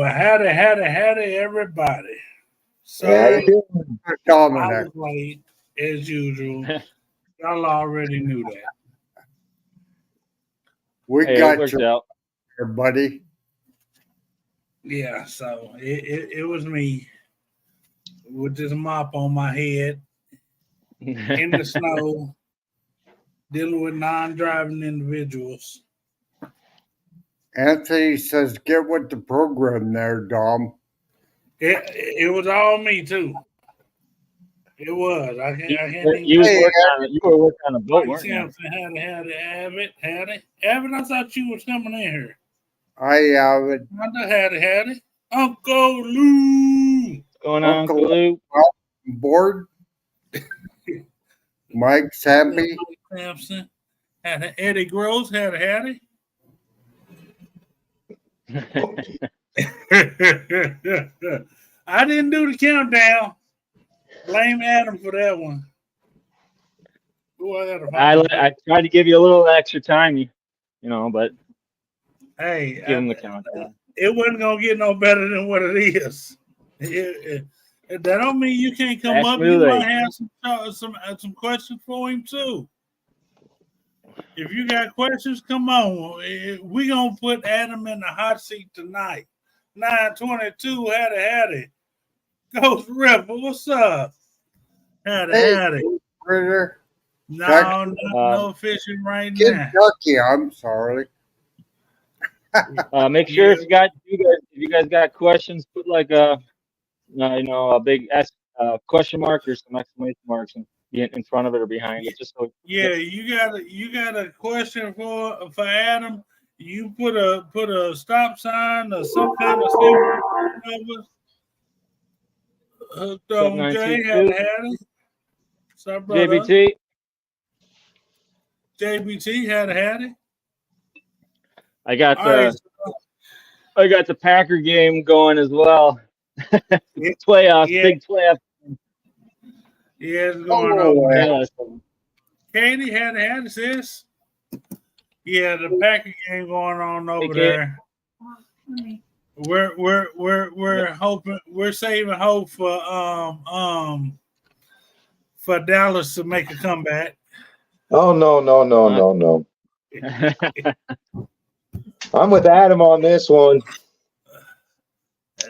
Well, howdy, everybody. So How you doing, I Dominic? was late as usual. Y'all already knew that. We Hey, it got worked you out. here, buddy. Yeah, so it was me with this mop on my head in the snow, dealing with non-driving individuals. Anthony says, get with the program there, Dom. It was all me too. It was. I can't even. You Hey, were working on a boat, weren't you? Sampson, howdy. Abbott, I thought you was coming in here. I have it. I know howdy. Uncle Lou. What's going on, Uncle Lou? Board. Mike Sampy. Sampson. Eddie Gross, howdy. I didn't do the countdown. Blame Adam for that one. Ooh, I tried to give you a little extra time, but hey, give him the countdown. It wasn't gonna get no better than what it is. That don't mean you can't come up. You might have some questions for him too. If you got questions, come on. We gonna put Adam in the hot seat tonight. 922, howdy. Ghost Ripper, what's up? Howdy. Critter. No fishing right now. Kentucky, I'm sorry. Make sure if you guys got questions, put like a big question mark or some exclamation marks in front of it or behind it, just so. Yeah, you got a question for Adam. You put a stop sign or some kind of symbol hooked on Jay. Howdy. What's up, brother? JBT howdy. I got the Packer game going as well. Playoffs, big playoff. Yeah, it's going on. Katie howdy, sis. Yeah, the Packer game going on over there. We're hoping, we're saving hope for Dallas to make a comeback. Oh no. I'm with Adam on this one.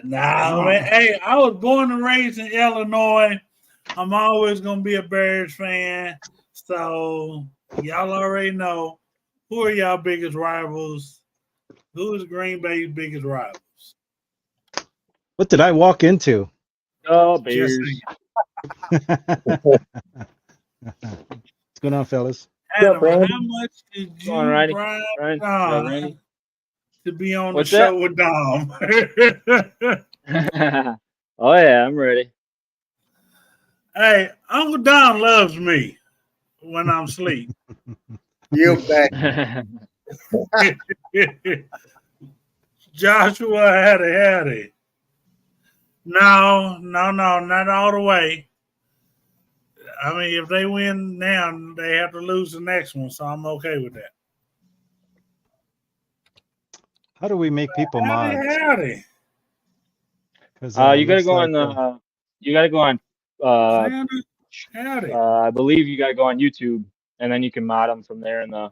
Nah, man. Hey, I was born and raised in Illinois. I'm always gonna be a Bears fan. So y'all already know who are y'all biggest rivals. Who is Green Bay's biggest rivals? What did I walk into? Oh, Bears. What's going on, fellas? Adam, how much did you Ryan, to be on the show with Dom? Oh yeah, I'm ready. Hey, Uncle Dom loves me when I'm asleep. You bet. Joshua howdy. No, not all the way. I mean, if they win now, they have to lose the next one, so I'm okay with that. How do we make people mods? Howdy. You gotta go on you gotta go on. Howdy. I believe you gotta go on YouTube, and then you can mod them from there in the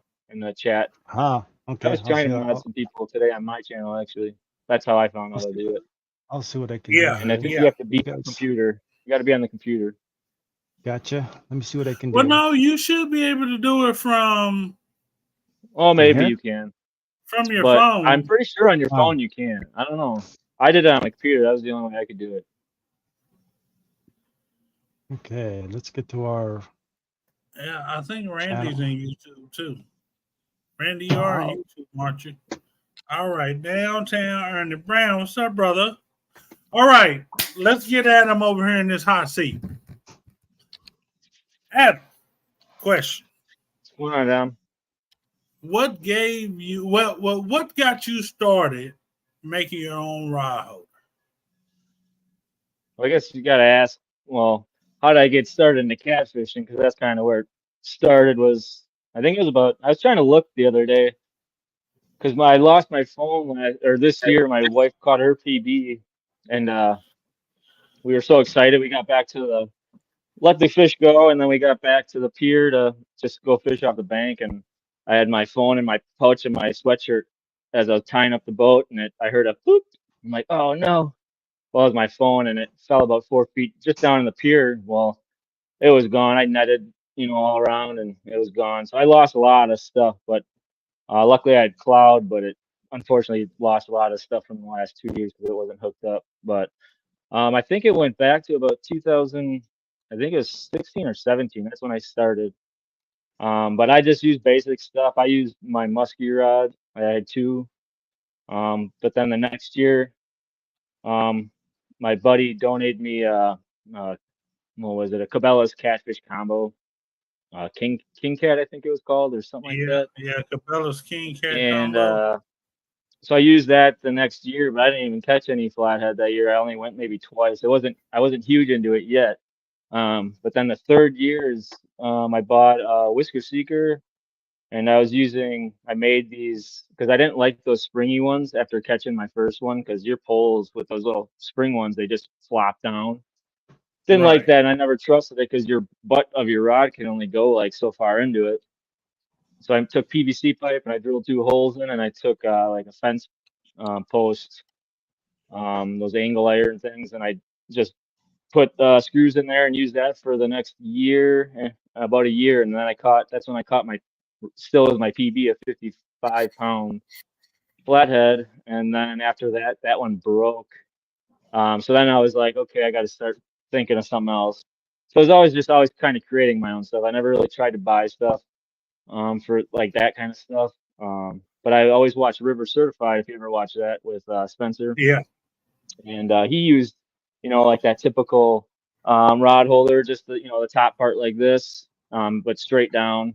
chat. Okay. I was trying to mod some people today on my channel. Actually, that's how I found out how to do it. I'll see what I can do. And I think you have to be on the computer. You got to be on the computer. Gotcha. Let me see what I can do. Well, no, you should be able to do it from. Oh, maybe you can. From your phone. I'm pretty sure on your phone you can. I don't know. I did it on my computer. That was the only way I could do it. Okay, let's get to our. Yeah, I think Randy's in YouTube too. Randy, you are on YouTube, aren't you? All right, downtown Ernie Brown. What's up, brother? All right, let's get Adam over here in this hot seat. Adam, question. What's going on, Adam? What gave you what got you started making your own rod holder? Well, I guess you got to ask. Well, how did I get started into catfishing? Because that's kind of where it started. I think it was about. I was trying to look the other day. because I lost my phone this year. My wife caught her PB, and we were so excited. We got back to let the fish go, and then we got back to the pier to just go fish off the bank. And I had my phone in my pouch in my sweatshirt as I was tying up the boat, and I heard a boop. I'm like, oh no. Well, it was my phone, and it fell about 4 feet just down in the pier. Well, it was gone. I netted, all around, and it was gone. So I lost a lot of stuff, but luckily I had cloud, but it unfortunately lost a lot of stuff from the last 2 years because it wasn't hooked up. But I think it went back to about 2000. I think it was 16 or 17. That's when I started. But I just used basic stuff. I used my musky rod. I had two. But then the next year, my buddy donated me what was it? A Cabela's catfish combo. King Cat, I think it was called, or something like that. Yeah, Cabela's King Cat And combo. so I used that the next year, but I didn't even catch any flathead that year. I only went maybe twice. I wasn't huge into it yet. But then the third year is I bought a Whisker Seeker, and I made these because I didn't like those springy ones after catching my first one, because your poles with those little spring ones, they just flop down. Didn't like that, and I never trusted it because your butt of your rod can only go like so far into it. So I took PVC pipe and I drilled 2 holes in, and I took like a fence post, those angle iron things, and I just put screws in there and used that for the next year, about a year, and then that's when I caught still is my PB, a 55-pound flathead, and then after that one broke. So then I was like, okay, I got to start thinking of something else. So I was always kind of creating my own stuff. I never really tried to buy stuff for like that kind of stuff. But I always watch River Certified, if you ever watch that, with Spencer. Yeah. And he used, like that typical rod holder, just the top part like this, but straight down.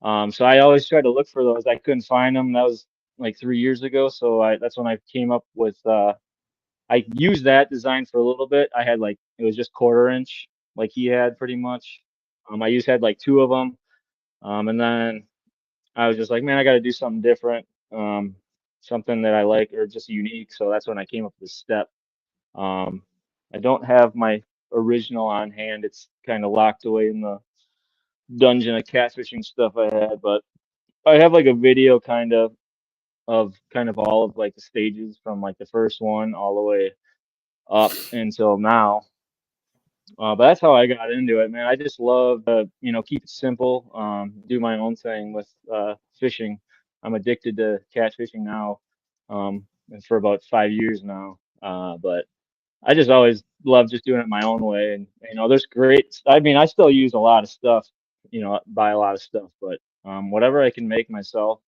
So I always tried to look for those. I couldn't find them. That was like 3 years ago. So that's when I came up with. I used that design for a little bit. I had it was just 1/4 inch, like he had pretty much. I had like 2 of them, and then I was just like, man, I got to do something different, something that I like or just unique. So that's when I came up with this step. I don't have my original on hand. It's kind of locked away in the dungeon of catfishing stuff I had, but I have like a video kind of all of like the stages from like the first one all the way up until now. But that's how I got into it, man. I just love to, keep it simple, do my own thing with fishing. I'm addicted to catfishing now, and for about 5 years now. But I just always love just doing it my own way. And, there's I mean, I still use a lot of stuff, buy a lot of stuff, but whatever I can make myself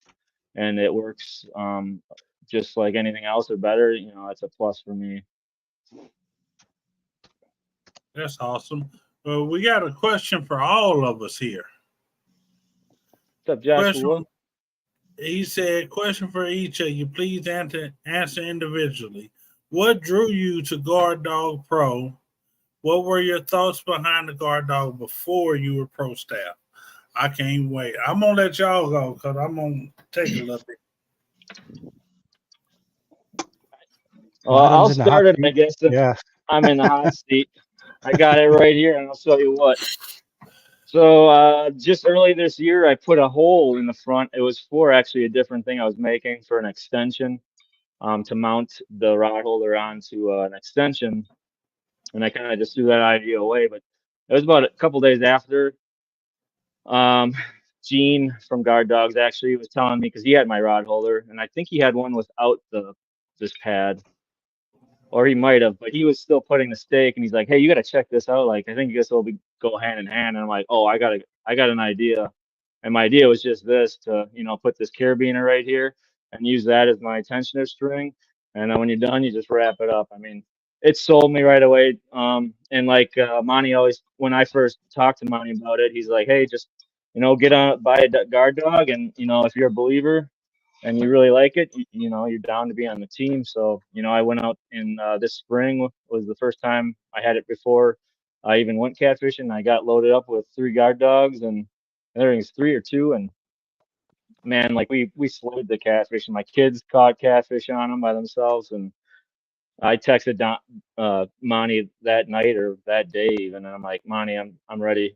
and it works just like anything else or better, that's a plus for me. That's awesome. Well, we got a question for all of us here. What's up, Joshua? He said, question for each of you. Please answer individually. What drew you to Guard Dog Pro? What were your thoughts behind the Guard Dog before you were Pro Staff? I can't wait. I'm going to let y'all go because I'm going to take a little bit. Well, I'll start it, I guess. Yeah. I'm in the hot seat. I got it right here, and I'll show you what. So just early this year, I put a hole in the front. It was for actually a different thing I was making for an extension, to mount the rod holder onto an extension. And I kind of just threw that idea away. But it was about a couple days after. Gene from Guard Dogs actually was telling me, because he had my rod holder, and I think he had one without this pad. Or he might have, but he was still putting the stake, and he's like, "Hey, you got to check this out. Like, I think this will go hand in hand." And I'm like, "Oh, I got an idea." And my idea was just this: to put this carabiner right here and use that as my tensioner string. And then when you're done, you just wrap it up. I mean, it sold me right away. And like Monty always, when I first talked to Monty about it, he's like, "Hey, just buy a Guard Dog, and if you're a believer and you really like it, you're down to be on the team." So, I went out in this spring was the first time I had it before I even went catfishing. I got loaded up with 3 Guard Dogs, and everything's 3 or 2, and man, like we slayed the catfish, and my kids caught catfish on them by themselves, and I texted Monty that night or that day even, and I'm like, Monty, I'm ready.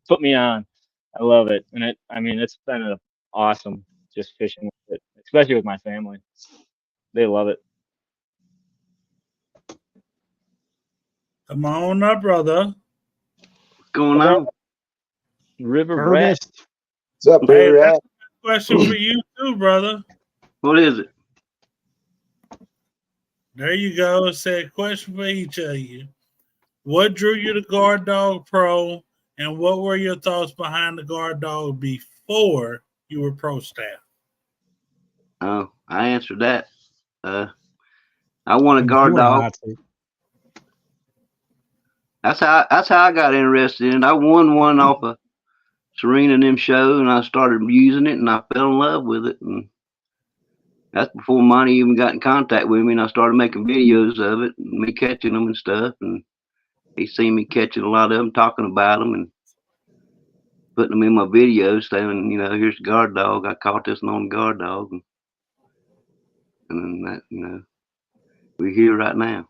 Put me on. I love it, and it's been awesome just fishing with it, especially with my family. They love it. Come on up, brother. What's going on? River Rat. Ernest. What's up, Hey, River that's Rat? a question for you too, brother. What is it? There you go. It said question for each of you. What drew you to Guard Dog Pro, and what were your thoughts behind the Guard Dog before you were Pro Staff? Oh, I answered that. I want a guard dog. That's how I got interested in it. I won one off of Serena and them show, and I started using it, and I fell in love with it. And that's before Monty even got in contact with me, and I started making videos of it, and me catching them and stuff. And he seen me catching a lot of them, talking about them, and putting them in my videos, saying, here's the guard dog. I caught this one on the guard dog, and then that, we're here right now.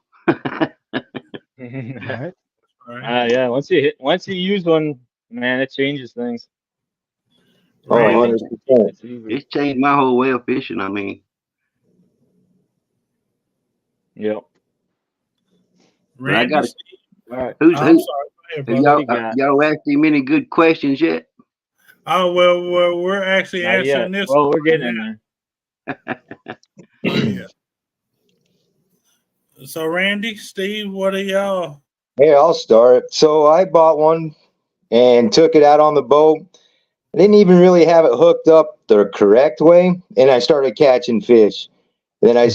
All right. Yeah. Once you use one, man, it changes things. Oh, 100%. It's changed my whole way of fishing. I mean, yep. but I got All right. who's I'm sorry. Go ahead, brother. y'all asked him any good questions yet? Oh, well, we're actually Not answering yet. this. Well, we're getting in there. Yeah. So, Randy, Steve, what are y'all? Hey, I'll start. So I bought one and took it out on the boat. I didn't even really have it hooked up the correct way, and I started catching fish. Then I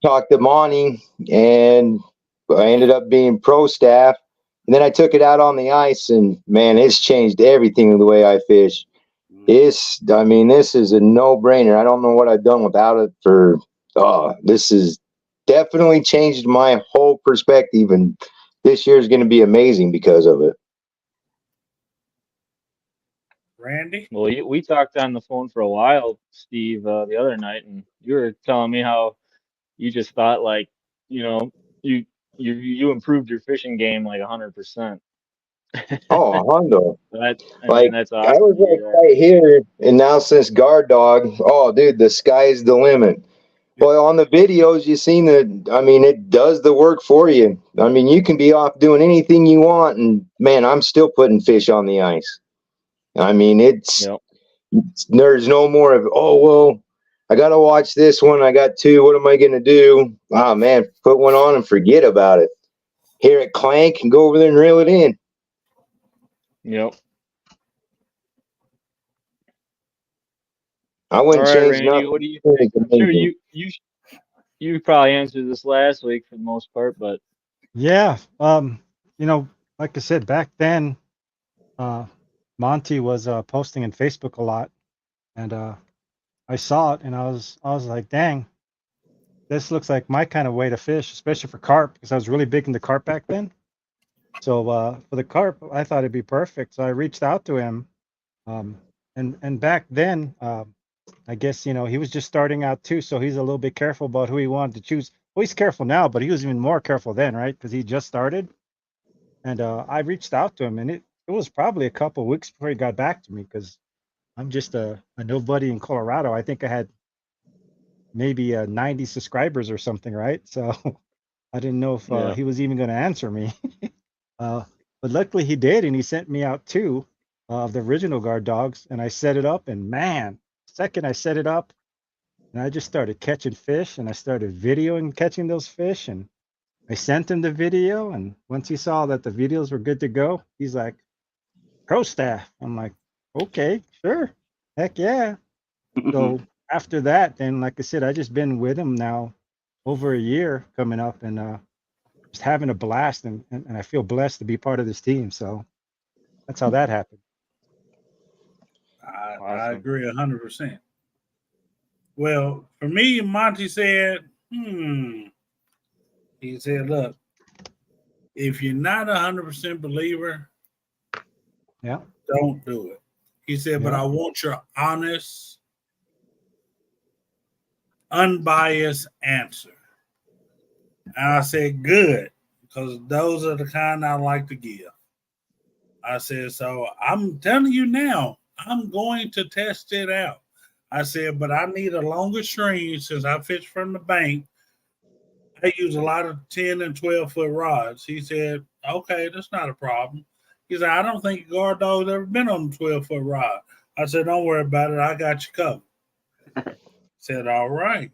talked to Monty, and I ended up being Pro Staff. And then I took it out on the ice, and man, it's changed everything in the way I fish. This is a no-brainer. I don't know what I've done without it for. This has definitely changed my whole perspective, and this year is going to be amazing because of it. Randy? Well, we talked on the phone for a while, Steve, the other night, and you were telling me how you just thought you improved your fishing game like 100%. Oh, Hondo. That's awesome. I was right here, and now since guard dog, oh, dude, the sky's the limit. Well, on the videos, you seen it does the work for you. I mean, you can be off doing anything you want, and man, I'm still putting fish on the ice. I mean, there's no more of, oh, well, I got to watch this one. I got two. What am I going to do? Oh, man, put one on and forget about it. Hear it clank and go over there and reel it in. Yep. I wouldn't change Randy, nothing. what do you think? I'm sure you probably answered this last week for the most part, but Yeah. Like I said, back then, Monty was posting in Facebook a lot, and I saw it, and I was like, dang, this looks like my kind of way to fish, especially for carp, because I was really big into carp back then. So for the carp, I thought it'd be perfect. So I reached out to him, and back then, I guess he was just starting out too, so he's a little bit careful about who he wanted to choose. Well, he's careful now, but he was even more careful then, right? Because he just started. And I reached out to him, and it was probably a couple of weeks before he got back to me, because I'm just a nobody in Colorado. I think I had maybe 90 subscribers or something, right? So I didn't know if he was even going to answer me. But luckily he did, and he sent me out two of the original guard dogs, and I set it up, and man, second I set it up, and I just started catching fish, and I started videoing catching those fish, and I sent him the video, and once he saw that the videos were good to go, he's like, Pro Staff. I'm like, okay, sure. Heck yeah. So after that, then like I said, I just been with him now over a year coming up, and just having a blast, and I feel blessed to be part of this team. So that's how that happened. I agree 100%. Well, for me, Monty said, he said, look, if you're not 100% believer, don't do it. He said, but I want your honest unbiased answer. And I said, good, because those are the kind I like to give. I said, so I'm telling you now, I'm going to test it out. I said, but I need a longer string since I fish from the bank. I use a lot of 10 and 12-foot rods. He said, okay, that's not a problem. He said, I don't think guard dog's ever been on a 12-foot rod. I said, don't worry about it. I got you covered. Said, all right.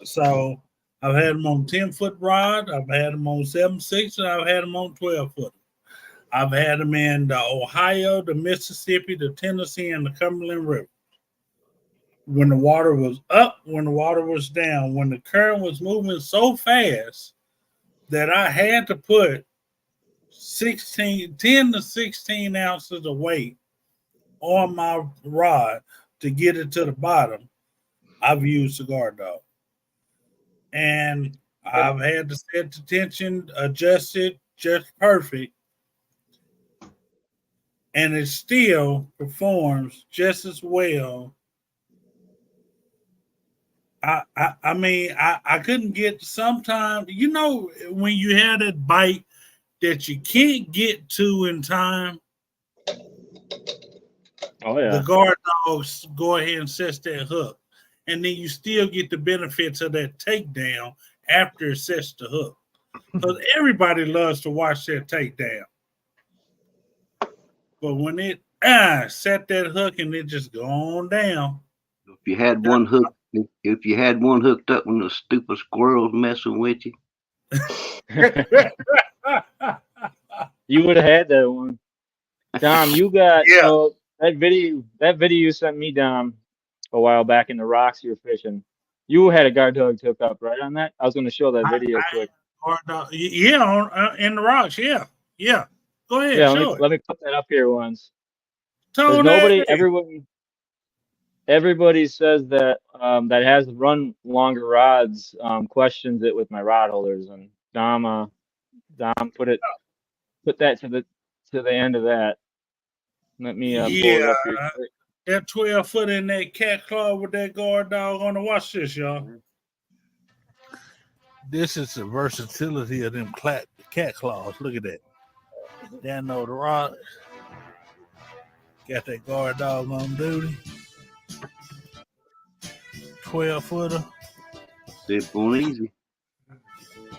So I've had them on 10-foot rod. I've had them on 7.6, and I've had them on 12-foot. I've had them in the Ohio, the Mississippi, the Tennessee, and the Cumberland River. When the water was up, when the water was down, when the current was moving so fast that I had to put 10 to 16 ounces of weight on my rod to get it to the bottom, I've used the guard dog. And I've had to set the tension, adjust it just perfect. And it still performs just as well. I mean, I couldn't get sometimes, you know, when you have that bite that you can't get to in time. Oh, yeah. The guard dogs go ahead and set that hook. And then you still get the benefits of that takedown after it sets the hook. Because everybody loves to watch that takedown. But when it set that hook and it just go on down. If you had one hooked up when the stupid squirrels messing with you. You would have had that one. Dom, you got that video you sent me, Dom, a while back in the rocks you were fishing. You had a guard dog hooked up, right, on that? I was going to show that video quick. In the rocks, yeah. Go ahead, let me put that up here once. Everybody says that that has run longer rods questions it with my rod holders, and Dom put that to the end of that. Let me pull it up here quick. That 12-foot in that CatClawz with that guard dog on the. Watch this, y'all. This is the versatility of them CatClawz. Look at that. Down over the rock. Got that guard dog on duty. 12-footer. Simple and easy.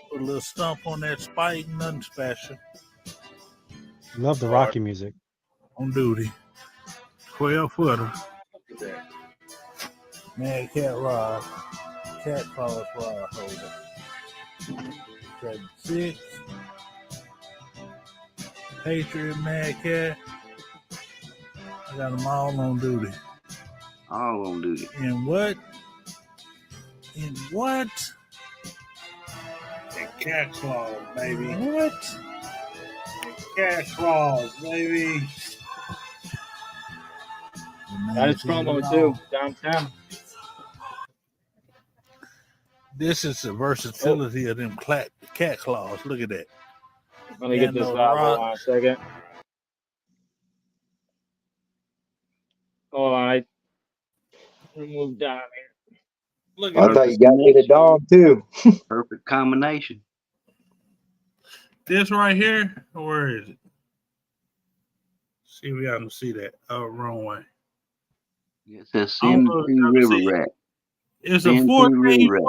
Put a little stump on that spike, nothing special. Love the Rocky music. On duty. 12-footer. Mad Cat Rod. CatClawz Rod Holder. 7.6. Patriot Mad Cat. I got them all on duty. All on duty. And what? And CatClawz, baby. What? And CatClawz, baby. Got his promo too, downtown. This is the versatility of them CatClawz. Look at that. Let me get this out. Hold on a second. Hold on. I moved down here. Look I thought you got me the dog too. Perfect combination. This right here, where is it? See, we got to see that. Oh, wrong way. It says send to river rat. It's a 14-footer.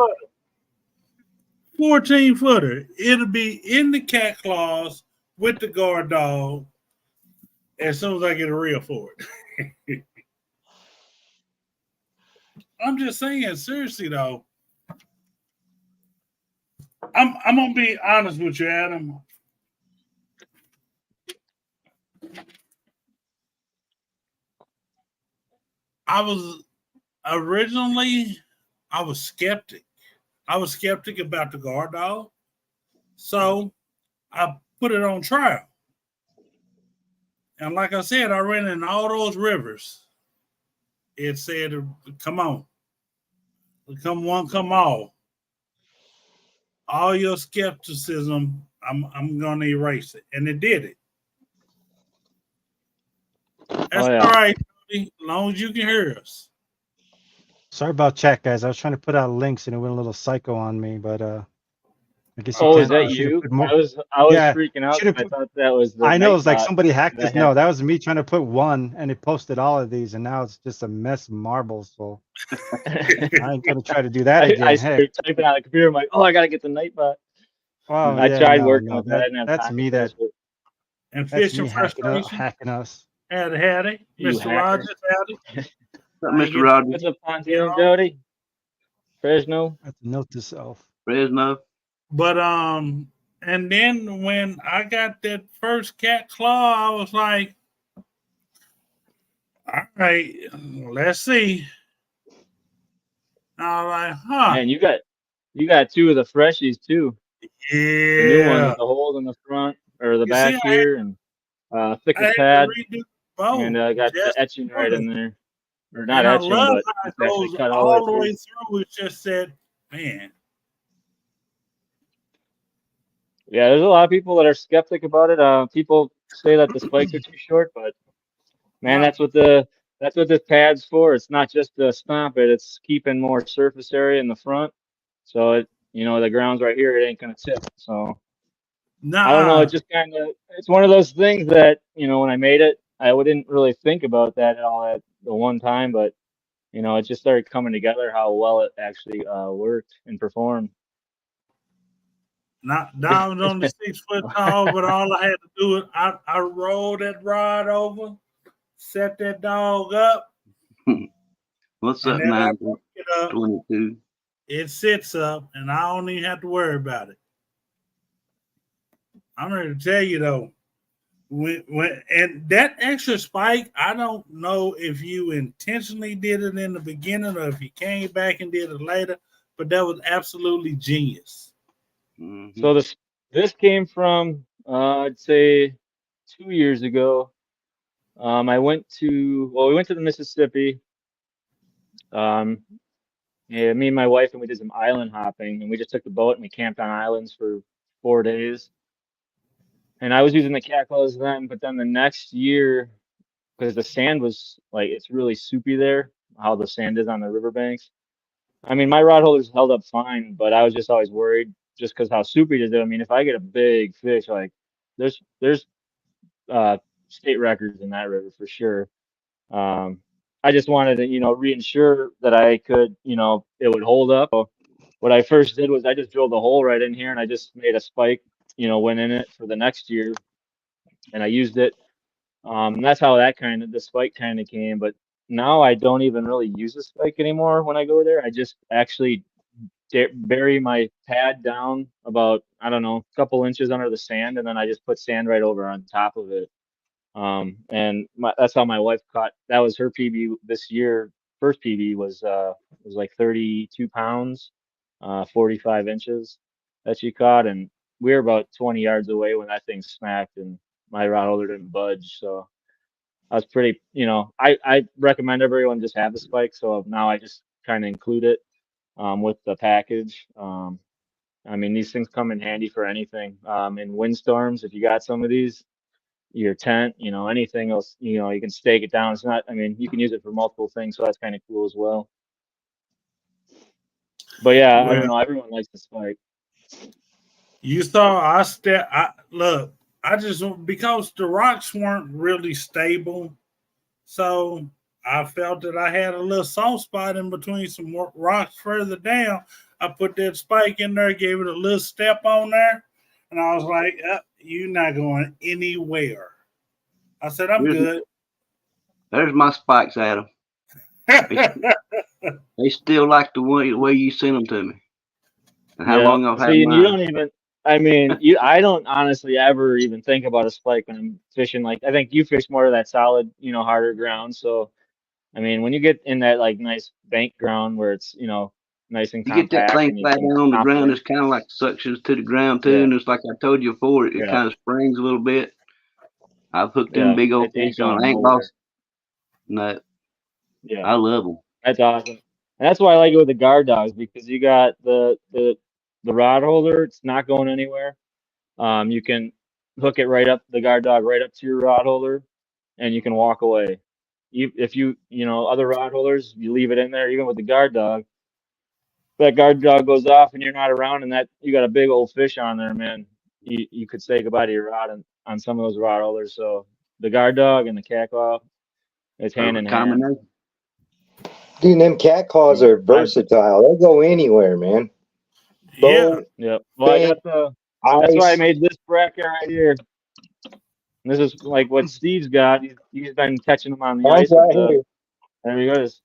14-footer. It'll be in the CatClawz with the guard dog as soon as I get a reel for it. I'm just saying, seriously though. I'm gonna be honest with you, Adam. I was skeptic. I was skeptic about the guard dog. So I put it on trial. And like I said, I ran in all those rivers. It said, come on. Come one, come all. All your skepticism, I'm going to erase it. And it did it. That's all right, as long as you can hear us. Sorry about chat, guys. I was trying to put out links and it went a little psycho on me, but I guess you Oh, can. is that You should have you? put more. I was Yeah, freaking out should have because put. I thought that was the I know it's like Nightbot somebody hacked that this. No, had. that was me trying to put one, and it posted all of these, and now it's just a mess of marbles. So I ain't gonna try to do that I again. Hey, started typing on the computer. I'm like, oh, I gotta get the Nightbot. well, I yeah, tried no, working no, with that. I didn't have that's time to me. finish it. And That's fishing me frustration. hacking us. Howdy, You Mr. hacker. Rogers, howdy. Mr. Rogers, What's up, Pontino, Jody? Fresno. That's a note to self. Fresno. But and then when I got that first CatClawz, I was like, all right, let's see. I was like, huh. Man, you got two of the freshies too. Yeah. The new one with the holes in the front or the back here, and thicker pad, and got the etching right in there, or not etching, but it's actually cut all the way through. It just said, man. Yeah, there's a lot of people that are skeptic about it. People say that the spikes are too short, but man, that's what this pad's for. It's not just to stomp it; it's keeping more surface area in the front. So it, the ground's right here. It ain't gonna tip. So I don't know. It just it's one of those things that when I made it, I didn't really think about that at all at the one time, but it just started coming together how well it actually worked and performed. Now I was only 6 foot tall, but all I had to do was I rolled that rod over, set that dog up. What's up, 922? It sits up, and I don't even have to worry about it. I'm ready to tell you though, and that extra spike, I don't know if you intentionally did it in the beginning or if you came back and did it later, but that was absolutely genius. Mm-hmm. So this came from I'd say 2 years ago. We went to the Mississippi. Yeah, me and my wife, and we did some island hopping, and we just took the boat and we camped on islands for 4 days. And I was using the CatClawz then, but then the next year, because the sand was like, it's really soupy there, how the sand is on the riverbanks. I mean, my rod holders held up fine, but I was just always worried just because how soupy it is. I mean, if I get a big fish, like there's state records in that river for sure. I just wanted to, reinsure that I could, it would hold up. So what I first did was I just drilled a hole right in here and I just made a spike, went in it for the next year, and I used it. And that's how the spike kind of came. But now I don't even really use the spike anymore when I go there. I just actually bury my pad down about, I don't know, a couple inches under the sand, and then I just put sand right over on top of it. And that's how my wife caught. That was her PB this year. First PB was like 32 pounds, 45 inches that she caught, and we were about 20 yards away when that thing smacked, and my rod holder didn't budge. So I was pretty, I recommend everyone just have the spike. So now I just kind of include it with the package. I mean, these things come in handy for anything. In windstorms, if you got some of these, your tent, anything else, you can stake it down. It's not, I mean, you can use it for multiple things, so that's kind of cool as well. But yeah, I don't know, everyone likes the spike. You saw look, I just, because the rocks weren't really stable, so I felt that I had a little soft spot in between some rocks further down. I put that spike in there, gave it a little step on there, and I was like, you're not going anywhere. I said, I'm good. There's my spikes, Adam. They still like the way you sent them to me. And how long I've had mine. You don't even, I mean, I don't honestly ever even think about a spike when I'm fishing. Like, I think you fish more of that solid, harder ground. So, I mean, when you get in that like nice bank ground where it's, nice and compact. You get that thing flat down on the ground, it's kind of like suctions to the ground too. Yeah. And it's like I told you before, it kind of springs a little bit. I've hooked them big old fish on. I ain't lost. No. Yeah. I love them. That's awesome. And that's why I like it with the guard dogs, because you got the rod holder. It's not going anywhere. You can hook it right up, the guard dog right up to your rod holder, and you can walk away. if you other rod holders, you leave it in there, even with the guard dog. That guard dog goes off and you're not around, and that you got a big old fish on there, man. You could say goodbye to your rod on some of those rod holders. So the guard dog and the CatClaw, it's hand in hand. Combination. Dude, them CatClawz are versatile. They'll go anywhere, man. Yeah. Yep. Well, I got that's why I made this bracket right here. And this is like what Steve's got. He's been catching them on the ice. There he goes.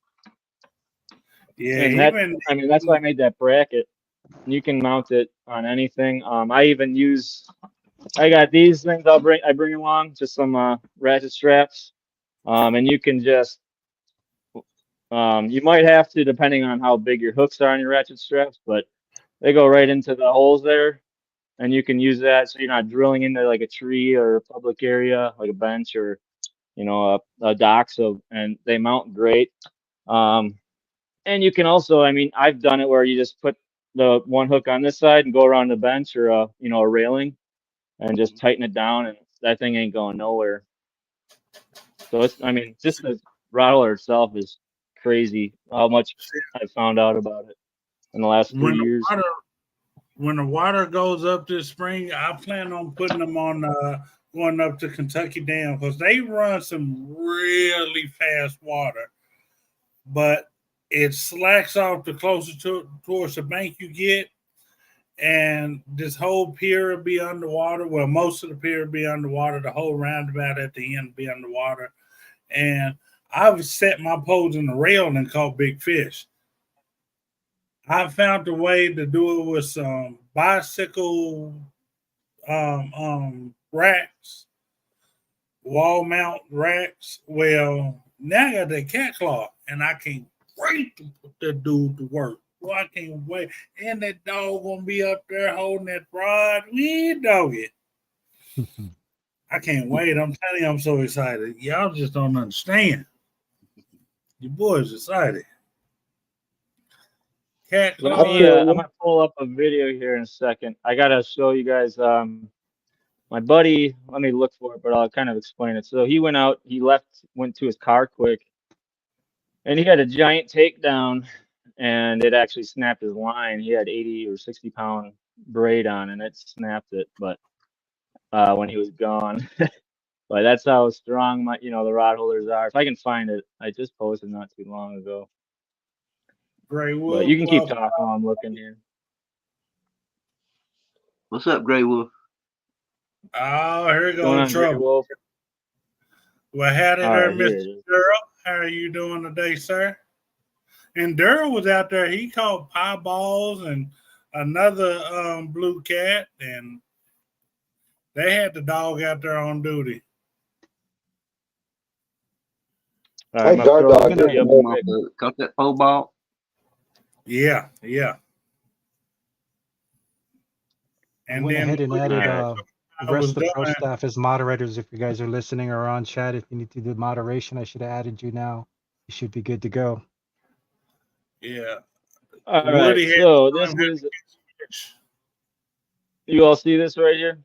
Yeah. And that's why I made that bracket. You can mount it on anything. I got these things I bring along, just some ratchet straps. And you can just you might have to, depending on how big your hooks are on your ratchet straps, but they go right into the holes there, and you can use that so you're not drilling into like a tree or a public area like a bench or a dock. And they mount great. And you can also, I've done it where you just put the one hook on this side and go around the bench or a railing and just tighten it down, and that thing ain't going nowhere. So just the rod holder itself is crazy how much I found out about it in the last 3 years. When the water goes up this spring, I plan on putting them on going up to Kentucky Dam because they run some really fast water, but it slacks off the closer towards the bank you get, and this whole pier will be underwater. Well, most of the pier will be underwater. The whole roundabout at the end will be underwater. And I've set my poles in the railing and caught big fish. I found a way to do it with some bicycle racks, wall mount racks. Well, now I got that CatClawz, and I can't wait to put that dude to work. Well, I can't wait. And that dog gonna be up there holding that rod. We dog it. I can't wait. I'm telling you, I'm so excited. Y'all just don't understand. Your boy's excited. CatClawz. I'm gonna pull up a video here in a second. I gotta show you guys. My buddy, let me look for it, but I'll kind of explain it. So he went out. He went to his car quick, and he had a giant takedown, and it actually snapped his line. He had 80 or 60-pound braid on, and it snapped it. But when he was gone. But that's how strong the rod holders are. If I can find it, I just posted not too long ago. Gray Wolf. But you can keep talking while I'm looking here. What's up, Gray Wolf? Oh, here we go. Trouble. Well, howdy there, Mr. Durrell. How are you doing today, sir? And Durrell was out there. He caught pieballs and another blue cat, and they had the dog out there on duty. Hey, guard dog. Caught that pole ball. Yeah. And went ahead and added the rest of the pro staff as moderators. If you guys are listening or on chat, if you need to do moderation, I should have added you now. You should be good to go. Yeah. All right. So this is. You all see this right here?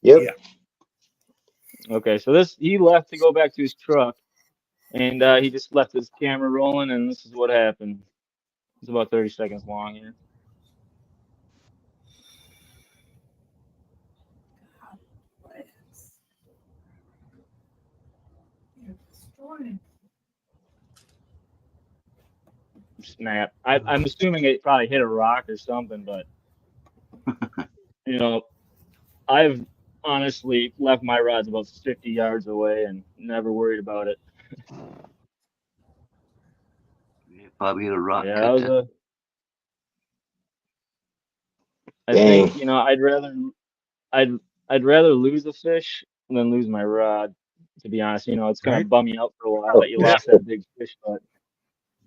Yep. Yeah. Okay. So he left to go back to his truck. And he just left his camera rolling, and this is what happened. It's about 30 seconds long here. Snap. I'm assuming it probably hit a rock or something, but I've honestly left my rods about 50 yards away and never worried about it. Probably hit a rock. Yeah, that was I think I'd rather lose a fish than lose my rod. To be honest, it's gonna bum you out for a while that you lost that big fish, but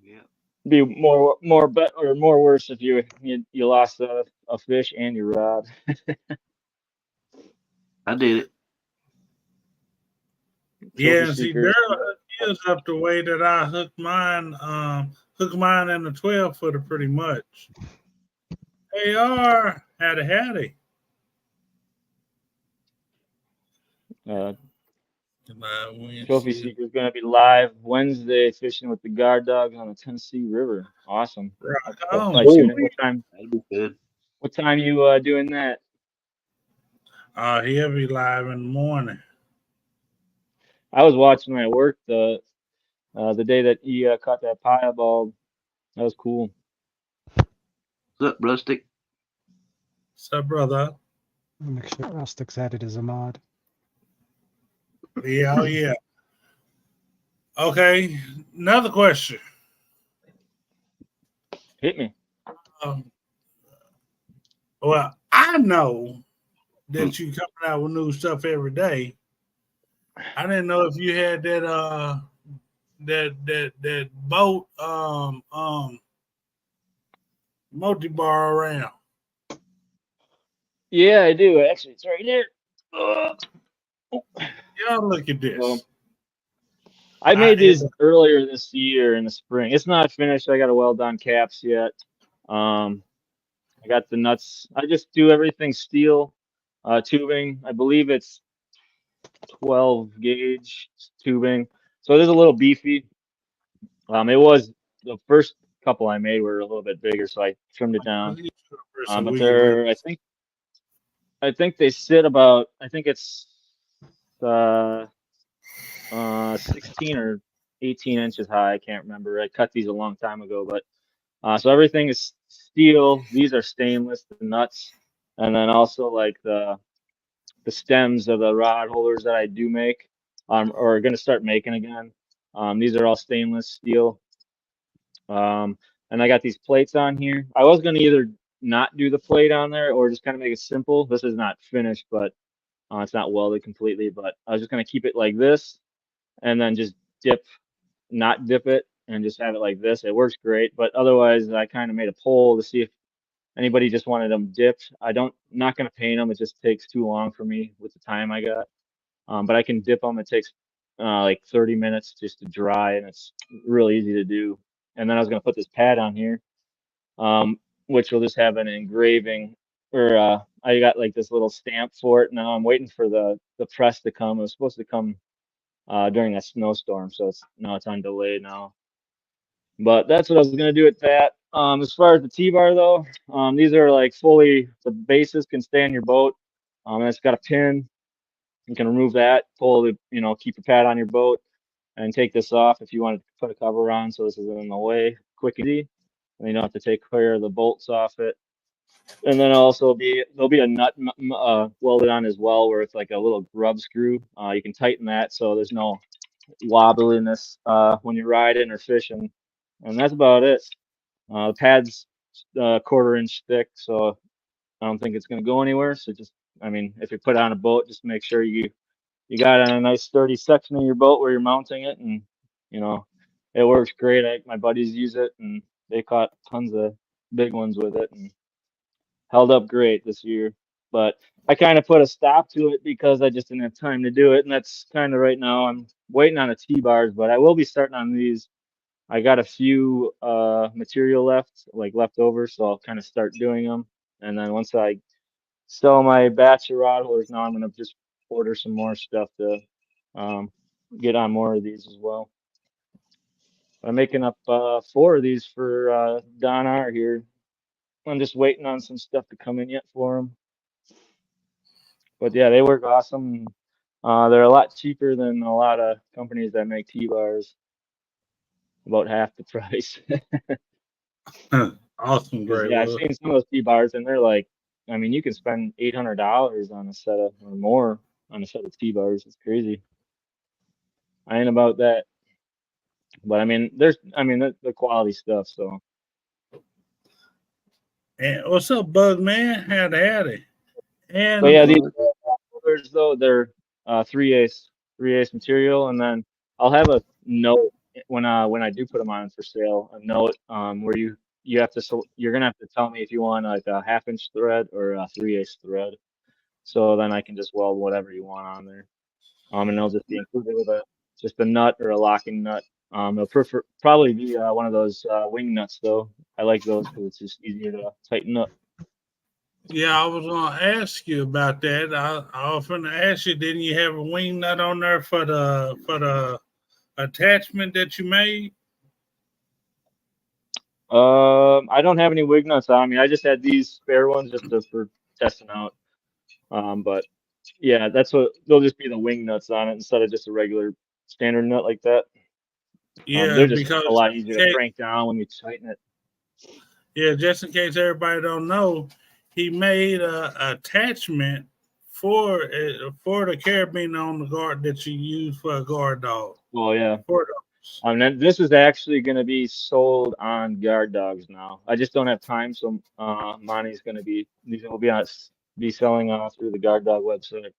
it'd be more worse if you lost a fish and your rod. I did it. Yeah, see, Daryl is up the way that I hooked mine in the 12-footer pretty much. Hey, howdy. Trophy Seeker is going to be live Wednesday fishing with the guard dogs on the Tennessee River. Awesome. I'll probably tune in. What time? That'll be good. What time you doing that? He'll be live in the morning. I was watching at work the day that he caught that piebald. That was cool. What's up, Rustic? What's up, brother? I'll make sure Rustic's added as a mod. Yeah, oh yeah. Okay, another question. Hit me. Well, I know that you coming out with new stuff every day. I didn't know if you had that that boat multi-bar around. Yeah, I do. Actually, it's right here. Y'all look at this. Well, I made these earlier this year in the spring. It's not finished. I got to weld on caps yet. I got the nuts. I just do everything steel tubing. I believe it's 12 gauge tubing. So it is a little beefy. It was the first couple I made were a little bit bigger, so I trimmed it down. But they're, I think they sit about, I think it's 16 or 18 inches high. I can't remember. I cut these a long time ago, but so everything is steel. These are stainless, the nuts, and then also like the stems of the rod holders that I do make, or going to start making again. These are all stainless steel. And I got these plates on here. I was going to either not do the plate on there or just kind of make it simple. This is not finished, but it's not welded completely, but I was just going to keep it like this and then just not dip it and just have it like this. It works great, but otherwise I kind of made a poll to see if anybody just wanted them dipped. Not going to paint them. It just takes too long for me with the time I got. But I can dip them. It takes like 30 minutes just to dry, and it's really easy to do. And then I was going to put this pad on here, which will just have an engraving, or I got like this little stamp for it. Now I'm waiting for the press to come. It was supposed to come during that snowstorm, so it's on delay now. But that's what I was going to do with that. As far as the T-bar though, these are like fully, the bases can stay on your boat. And it's got a pin. You can remove that, pull the, keep your pad on your boat, and take this off if you want to put a cover on, so this isn't in the way, quick and easy. And you don't have to take care of the bolts off it. And then also there'll be a nut welded on as well, where it's like a little grub screw. You can tighten that so there's no wobbliness when you're riding or fishing. And that's about it. The pad's 1/4 inch thick, so I don't think it's going to go anywhere. So just, if you put it on a boat, just make sure you got it on a nice sturdy section of your boat where you're mounting it, and it works great. My buddies use it, and they caught tons of big ones with it, and held up great this year. But I kind of put a stop to it because I just didn't have time to do it, and that's kind of right now. I'm waiting on the T-bars, but I will be starting on these. I got a few material left over, so I'll kind of start doing them. And then once I sell my batch of rod holders, now I'm going to just order some more stuff to get on more of these as well. I'm making up 4 of these for Don R here. I'm just waiting on some stuff to come in yet for them. But yeah, they work awesome. They're a lot cheaper than a lot of companies that make T-bars. About half the price. Awesome, great. Yeah, I've seen some of those T-bars, and they're like, you can spend $800 on a set of, or more on a set of T-bars. It's crazy. I ain't about that. But there's the quality stuff. So. And what's up, Bug Man? Howdy. And so yeah, these holders though, they're 3/8 material, and then I'll have a note when I do put them on for sale. A note where you're gonna have to tell me if you want like a 1/2 inch thread or a 3/8 thread. So then I can just weld whatever you want on there. And they'll just be included with just a nut or a locking nut. They'll probably be one of those wing nuts though. I like those because it's just easier to tighten up. Yeah, I was gonna ask you about that. I was gonna ask you, didn't you have a wing nut on there for the attachment that you made? I don't have any wig nuts on me. I just had these spare ones just for testing out. But yeah, that's what they'll just be the wing nuts on it instead of just a regular standard nut like that. Yeah, They're just a because lot easier to crank down when you tighten it. yeah, just in case everybody don't know, he made a attachment for the carabiner on the guard that you use for a guard dog. Well, yeah. For those. Then this is actually going to be sold on guard dogs now. I just don't have time, so Monty's going to be these will be selling through the guard dog website.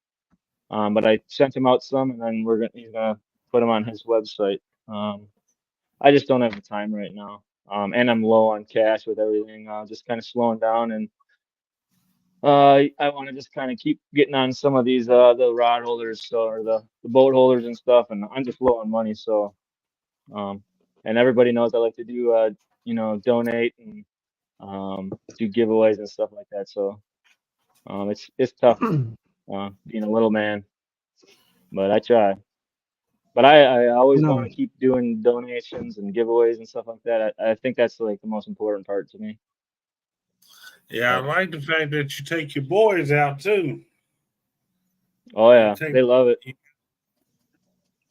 But I sent him out some, and then he's gonna put them on his website. I just don't have the time right now. And I'm low on cash with everything. Just kind of slowing down, and I want to just kind of keep getting on some of these the rod holders, or the boat holders and stuff. And I'm just low on money, so and everybody knows I like to do donate and do giveaways and stuff like that. So it's tough being a little man, but I try. But I always want to keep doing donations and giveaways and stuff like that. I think that's like the most important part to me. Yeah, I like the fact that you take your boys out too. Oh yeah, they love it.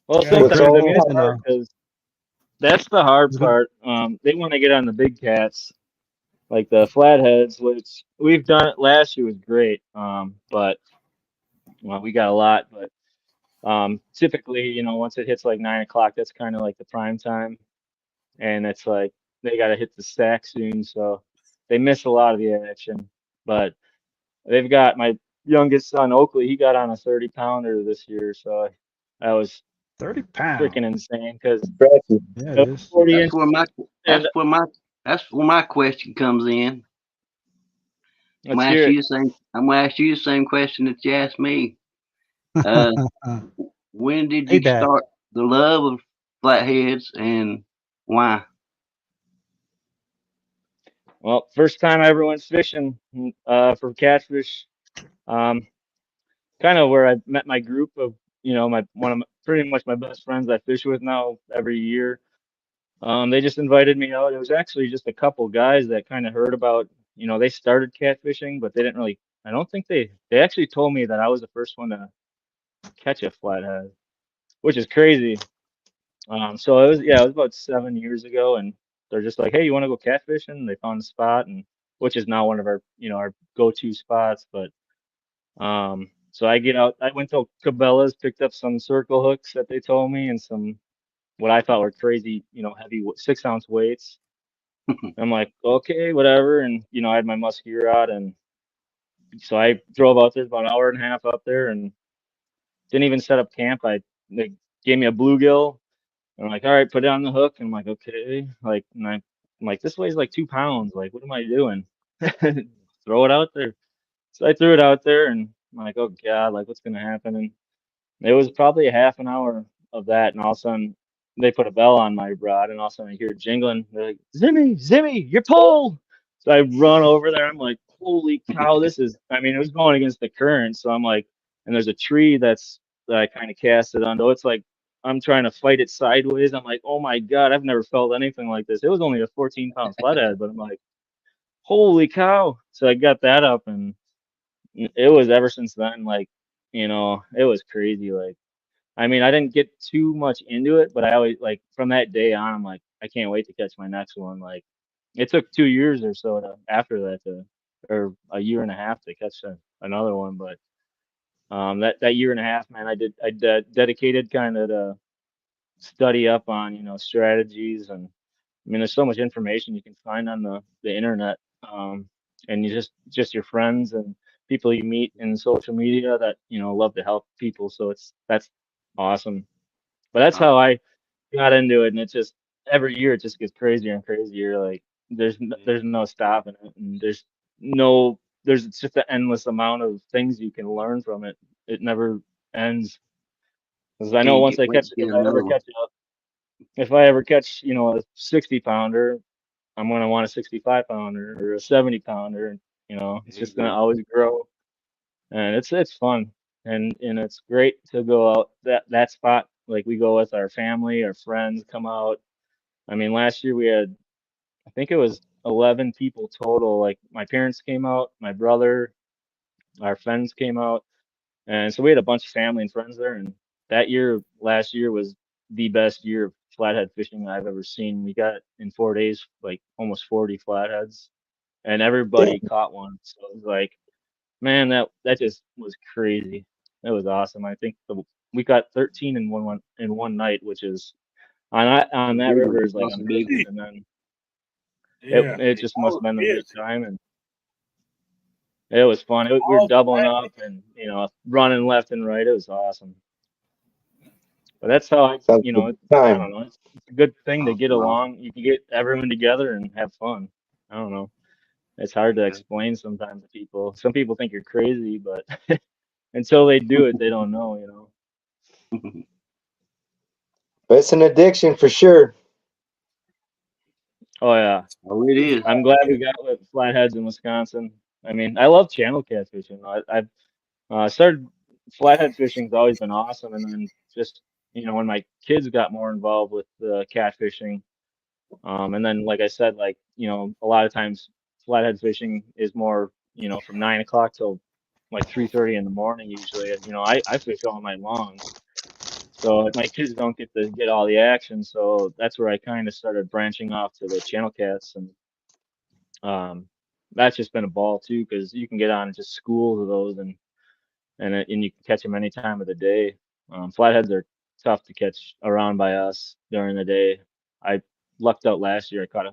Well, sometimes I mean it's hard because that's the hard part. They want to get on the big cats, like the flatheads, which we've done it last year was great. But well, we got a lot, but typically, once it hits like 9 o'clock, that's kind of like the prime time, and it's like they got to hit the stack soon, so they miss a lot of the action. But they've got my youngest son Oakley. He got on a 30-pounder this year, so that was 30 pounds, freaking insane. Because yeah, that's where my question comes in. I'm gonna ask you the same question that you asked me. When did you start the love of flatheads, and why? Well, first time I ever went fishing for catfish, kind of where I met my group of pretty much my best friends I fish with now every year. They just invited me out. It was actually just a couple guys that kind of heard about, they started catfishing, but they didn't really. I don't think they actually told me that I was the first one to catch a flathead, which is crazy. So it was about 7 years ago, and they're just like, hey, you want to go catfishing? They found a spot, and which is now one of our our go-to spots. But so I get out. I went to Cabela's, picked up some circle hooks that they told me, and some what I thought were crazy, heavy 6-ounce weights. I'm like, okay, whatever, and I had my musky rod, and so I drove out there about an hour and a half up there, and didn't even set up camp. They gave me a bluegill. I'm like, all right, put it on the hook. And I'm like, okay. I'm like, this weighs like 2 pounds. Like, what am I doing? Throw it out there. So I threw it out there, and I'm like, oh God, like what's gonna happen? And it was probably a half an hour of that, and all of a sudden they put a bell on my rod, and all of a sudden I hear it jingling. They're like, Zimmy, your pole. So I run over there. I'm like, holy cow, this is. I mean, it was going against the current, so I'm like, and there's a tree that I kind of cast it onto. It's like I'm trying to fight it sideways. I'm like, oh my God, I've never felt anything like this. It was only a 14-pound flathead, but I'm like, holy cow. So I got that up, and it was ever since then, like, it was crazy. Like, I mean, I didn't get too much into it, but I always, like, from that day on, I'm like, I can't wait to catch my next one. Like, it took 2 years or so after that or a year and a half to catch another one. But that year and a half, man, I dedicated kind of to study up on, strategies. And I mean, there's so much information you can find on the internet. And you just your friends and people you meet in social media that, love to help people. So that's awesome. But that's how I got into it. And it's just every year it just gets crazier and crazier. Like there's no stopping it. And there's just an endless amount of things you can learn from it. It never ends. Because I know once I catch it, if I ever catch, a 60-pounder, I'm going to want a 65-pounder or a 70-pounder. You know, it's just gonna always grow, and it's fun, and it's great to go out that spot. Like we go with our family, our friends come out. I mean, last year we had, I think it was 11 people total. Like my parents came out, my brother, our friends came out, and so we had a bunch of family and friends there. And that year, last year was the best year of flathead fishing I've ever seen. We got in 4 days like almost 40 flatheads, and everybody caught one. So it was like, man, that just was crazy. That was awesome. I think we got 13 in one night, which is on that river is like amazing. And then Yeah. it just must have been the right Busy. time, and it was fun. We were doubling up and running left and right. It was awesome. But that's how I don't know. It's a good thing to get along. You can get everyone together and have fun. I don't know. It's hard to explain sometimes to people. Some people think you're crazy, but until they do it, they don't know. But it's an addiction for sure. Oh yeah. Oh, it is. I'm glad we got with flatheads in Wisconsin. I mean, I love channel catfishing. I've started flathead fishing's always been awesome, and then just when my kids got more involved with the catfishing, and then like I said, like a lot of times flathead fishing is more from 9 o'clock till like 3:30 in the morning usually. I fish all night long, so my kids don't get to get all the action. So that's where I kind of started branching off to the channel cats, and that's just been a ball too because you can get on just schools of those and you can catch them any time of the day. Flatheads are tough to catch around by us during the day. I lucked out last year. I caught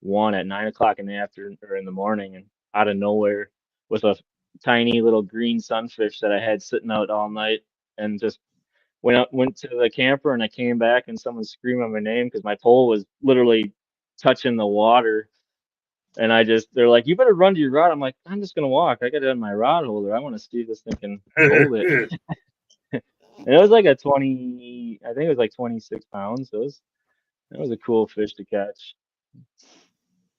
one at 9 o'clock in the afternoon or in the morning, and out of nowhere with a tiny little green sunfish that I had sitting out all night, and just went to the camper, and I came back and someone screamed my name because my pole was literally touching the water. And they're like, you better run to your rod. I'm like, I'm just gonna walk. I got it on my rod holder. I want to see if this thing can hold it. And it was like I think it was like 26 pounds. So it was a cool fish to catch.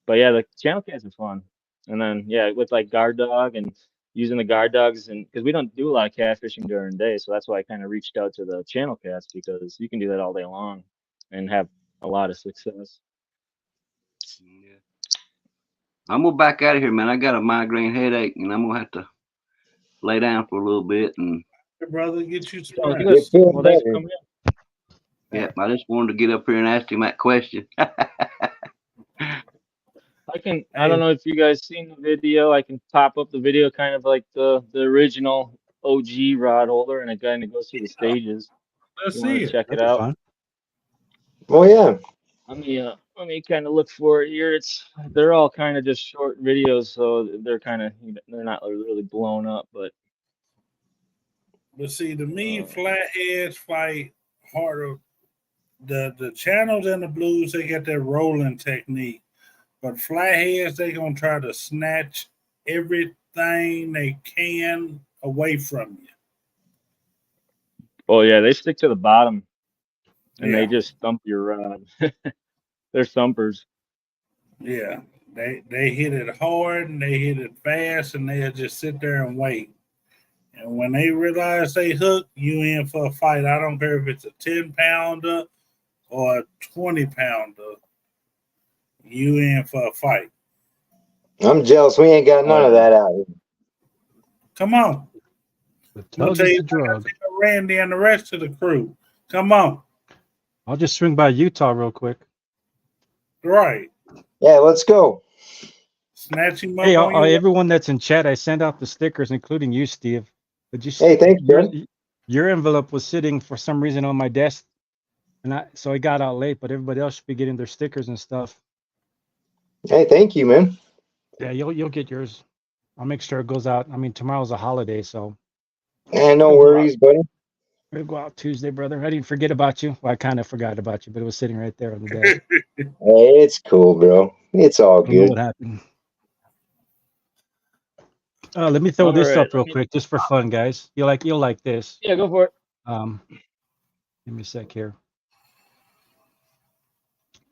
But yeah, the channel cats are fun. And then with like guard dog and using the guard dogs, and because we don't do a lot of catfishing during the day, so that's why I kind of reached out to the channel cats because you can do that all day long and have a lot of success. Yeah. I'm gonna back out of here, man. I got a migraine headache, and I'm gonna have to lay down for a little bit. And Your brother, get you some Sounds rest. good. Well, thanks for coming in. yeah, I just wanted to get up here and ask him that question. I don't know if you guys seen the video. I can pop up the video, kind of like the original OG rod holder, and it kind of goes through the stages. Let's You want see to it. check it That'd be out? fun. Oh yeah. Let me kind of look for it here. They're all kind of just short videos, so they're not really blown up, but see, to me, flatheads fight harder. The channels and the blues, they get that rolling technique. But flatheads, they gonna try to snatch everything they can away from you. oh yeah, they stick to the bottom and they Yeah. just thump your rod. They're thumpers. Yeah, they hit it hard and they hit it fast, and they'll just sit there and wait. And when they realize they hook, you in for a fight. I don't care if it's a 10-pounder or a 20-pounder. You in for a fight. I'm jealous. We ain't got none of that out here. Come on. The I'll tug tell is you, the drug. Randy and the rest of the crew. Come on. I'll just swing by Utah real quick. Right. Yeah, let's go. Snatch him up Hey, on your way. everyone that's in chat, I sent out the stickers, including you, Steve. Did you? Hey, thanks, Ben. Your envelope was sitting for some reason on my desk, and so I got out late. But everybody else should be getting their stickers and stuff. Hey, thank you, man. Yeah, you'll get yours. I'll make sure it goes out. I mean, tomorrow's a holiday, so. No worries, buddy. We'll go out Tuesday, brother. I didn't forget about you. Well, I kind of forgot about you, but it was sitting right there on the desk. Hey, it's cool, bro. It's all I don't know good. what happened. Let me throw this up real quick, just for fun, guys. You'll like this. Yeah, go for it. Give me a sec here.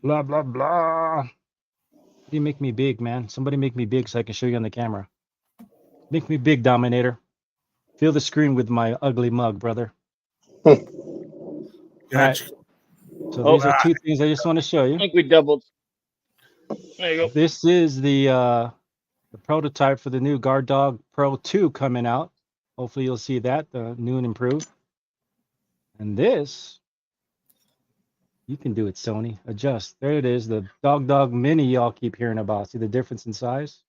Blah blah blah. You make me big, man. Somebody make me big so I can show you on the camera. Make me big, Dominator. Fill the screen with my ugly mug, brother. Gotcha. Right. So these are two things I just want to show I you. think we doubled. There you go. This is the prototype for the new Guard Dog Pro 2 coming out. Hopefully you'll see that, the new and improved. And this, you can do it, Sony. Adjust. There it is, the Dog Mini y'all keep hearing about. See the difference in size?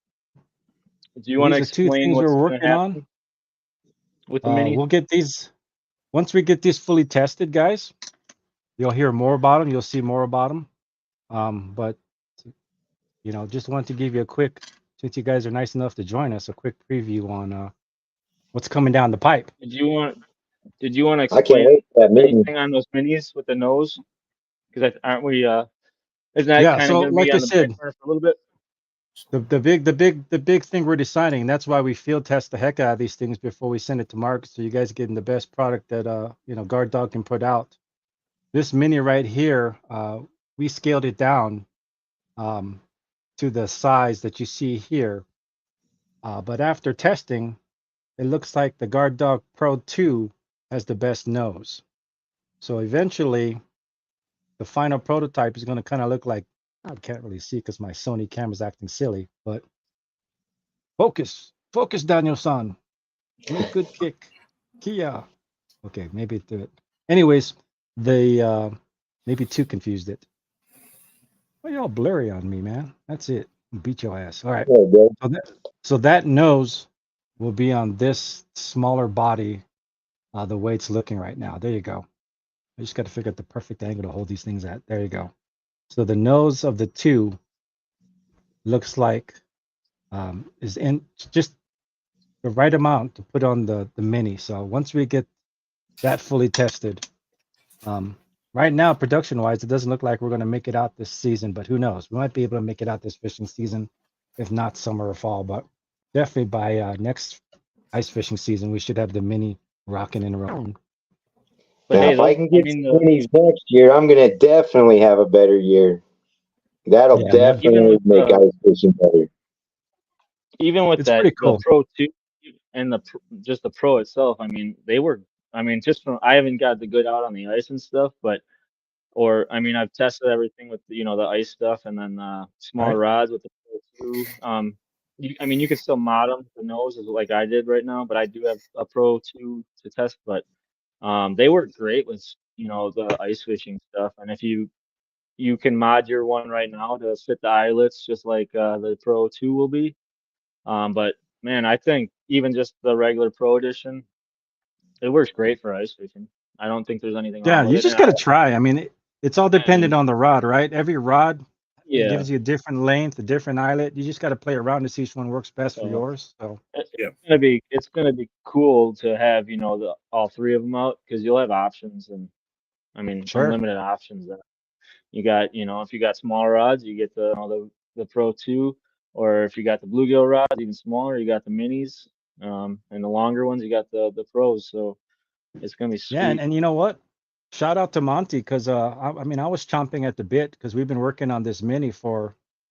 Do you want to These are two explain things what's we're going to working happen on. with the mini? We'll get these, once we get these fully tested, guys, you'll hear more about them. You'll see more about them. But, you know, just wanted to give you a quick, since you guys are nice enough to join us, a quick preview on what's coming down the pipe. Did you want to I can't explain wait for that mini. anything on those minis with the nose? Because aren't we? Isn't that Yeah, kind of so going to like be I on the said, back burner for a little bit? the big thing we're deciding, and that's why we field test the heck out of these things before we send it to market, so you guys getting the best product that you know, Guard Dog can put out. This mini right here, we scaled it down to the size that you see here, but after testing, it looks like the Guard Dog Pro 2 has the best nose. So eventually, the final prototype is going to kind of look like, I can't really see because my Sony camera's acting silly, but focus, Daniel-san. Good kick. Kia. Okay, maybe it did it. Anyways, they maybe too confused it. Why y'all blurry on me, man? That's it. Beat your ass. All right. So that nose will be on this smaller body, the way it's looking right now. There you go. I just got to figure out the perfect angle to hold these things at. There you go. So the nose of the 2 looks like is in just the right amount to put on the mini. So once we get that fully tested, right now production wise, it doesn't look like we're going to make it out this season, but who knows? We might be able to make it out this fishing season, if not summer or fall. But definitely by next ice fishing season, we should have the mini rocking and rolling. But now, hey, if I can get the minis next year, I'm gonna definitely have a better year. That'll definitely make ice fishing better. Even with it's that, pretty cool. the Pro 2 and just the Pro itself, I mean, they were, I mean, just from, I haven't got the good out on the ice and stuff, but, or, I mean, I've tested everything with, you know, the ice stuff and then smaller rods with the Pro 2. I mean, you could still mod them, the nose is like I did right now, but I do have a Pro 2 to test, but they work great with, you know, the ice fishing stuff. And if you can mod your one right now to fit the eyelets, just like the Pro 2 will be. But man, I think even just the regular Pro edition, it works great for ice fishing. I don't think there's anything wrong with it. You just got to try. I mean, it's all dependent on the rod, right? Every rod gives you a different length, a different eyelet. You just got to play around to see which one works best for yours. So it's gonna be cool to have, you know, all 3 of them out, because you'll have options, and I mean unlimited options. That you got, you know, if you got smaller rods, you get the Pro 2, or if you got the bluegill rods, even smaller, you got the minis, and the longer ones, you got the Pros. So it's gonna be sweet. Yeah, and you know what? Shout out to Monty, because I mean, I was chomping at the bit because we've been working on this mini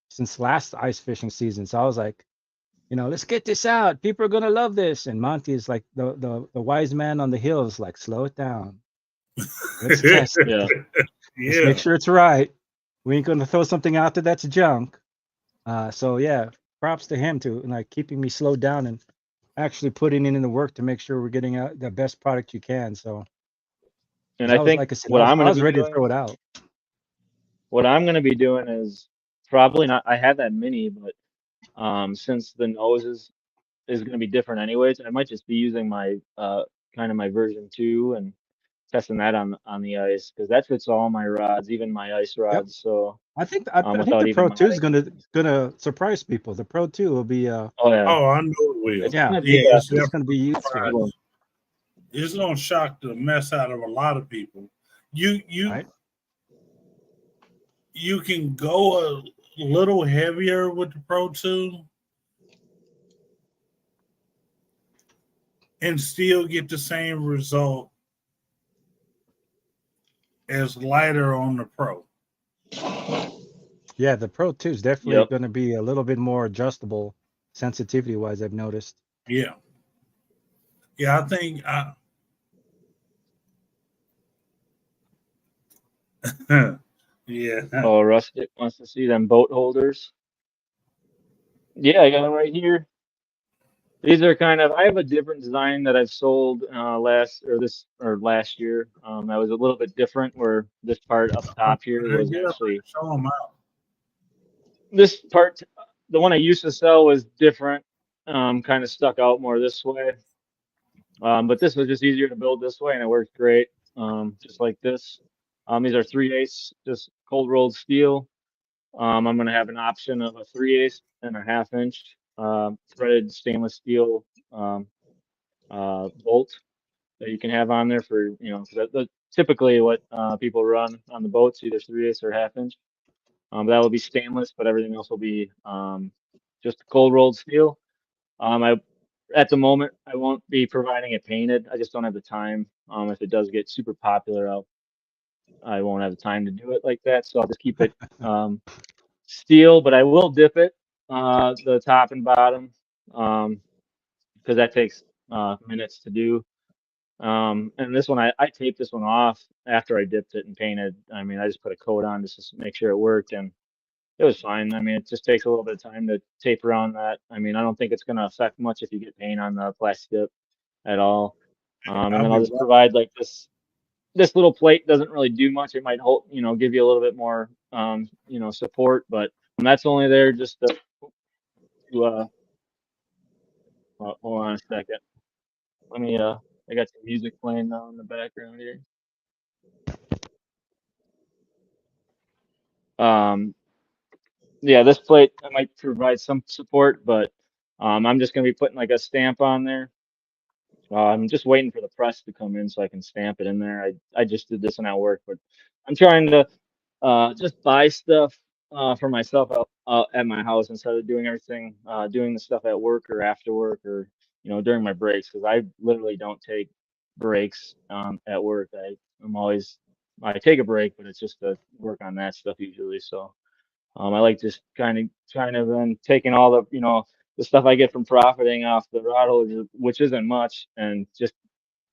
since last ice fishing season. So I was like, you know, let's get this out. People are gonna love this. And Monty is like the wise man on the hill, is like, slow it down. Let's test it. Let's make sure it's right. We ain't gonna throw something out there that's junk. So yeah, props to him too, and like keeping me slowed down and actually putting in the work to make sure we're getting out the best product you can. So, and I think like I said, what I I'm gonna was be ready doing, to throw it out. What I'm gonna be doing is probably not. I have that mini, but since the nose is gonna be different anyways, I might just be using my kind of my version 2 and testing that on the ice, because that fits all my rods, even my ice rods. So I think the Pro 2 is gonna surprise people. The Pro 2 will be oh, I know it will. It's gonna be useful. It's gonna shock the mess out of a lot of people. You can go a little heavier with the Pro 2 and still get the same result as lighter on the Pro. Yeah, the Pro 2 is definitely going to be a little bit more adjustable sensitivity wise, I've noticed. Yeah. Yeah, I think yeah. Oh, Rustic wants to see them boat holders. Yeah, I got them right here. These are kind of, I have a different design that I've sold last year. That was a little bit different, where this part up top here was actually, show them out. this part, the one I used to sell was different, kind of stuck out more this way. But this was just easier to build this way, and it worked great, just like this. These are 3/8, just cold rolled steel. I'm going to have an option of a 3/8 and a 1/2 inch threaded stainless steel bolt that you can have on there for, typically what people run on the boats, either 3/8 or 1/2 inch. That will be stainless, but everything else will be just cold rolled steel. At the moment, I won't be providing it painted. I just don't have the time. If it does get super popular, I won't have the time to do it like that. So I'll just keep it steel, but I will dip it, the top and bottom, because that takes minutes to do. And this one, I taped this one off after I dipped it and painted. I mean, I just put a coat on just to make sure it worked, and it was fine. I mean, it just takes a little bit of time to tape around that. I mean, I don't think it's going to affect much if you get paint on the plastic dip at all. And then I'll just provide like this little plate. Doesn't really do much. It might hold, give you a little bit more, support, but that's only there just to hold on a second. Let me, I got some music playing now in the background here. Yeah, this plate, I might provide some support, but I'm just going to be putting like a stamp on there. I'm just waiting for the press to come in so I can stamp it in there. I just did this when I work, but I'm trying to just buy stuff for myself out at my house instead of doing everything, doing the stuff at work or after work or, during my breaks, because I literally don't take breaks at work. I take a break, but it's just to work on that stuff usually. So I like just kind of taking all the stuff I get from profiting off the rod holders, which isn't much, and just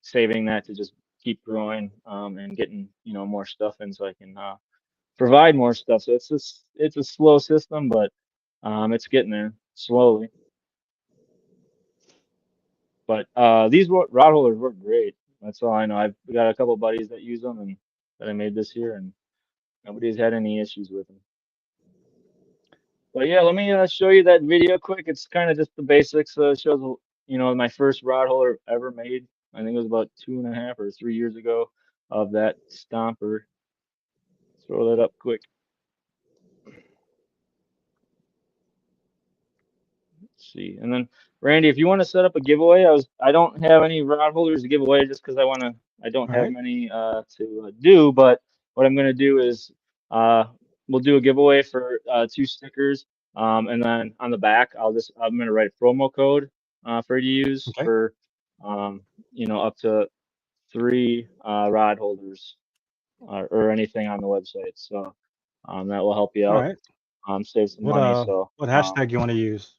saving that to just keep growing and getting more stuff in so I can provide more stuff. So it's a slow system, but it's getting there slowly. But these rod holders work great. That's all I know. I've got a couple buddies that use them and that I made this year, and nobody's had any issues with them. But yeah, let me show you that video quick. It's kind of just the basics. It shows, my first rod holder ever made. I think it was about 2.5 or 3 years ago of that stomper. Throw that up quick. Let's see. And then Randy, if you want to set up a giveaway, I don't have any rod holders to give away just because I don't have many to do. But what I'm going to do is we'll do a giveaway for 2 stickers. And then on the back, I'm going to write a promo code for you to use for, up to 3 rod holders or anything on the website. So that will help you out. Save some money. So what hashtag you want to use?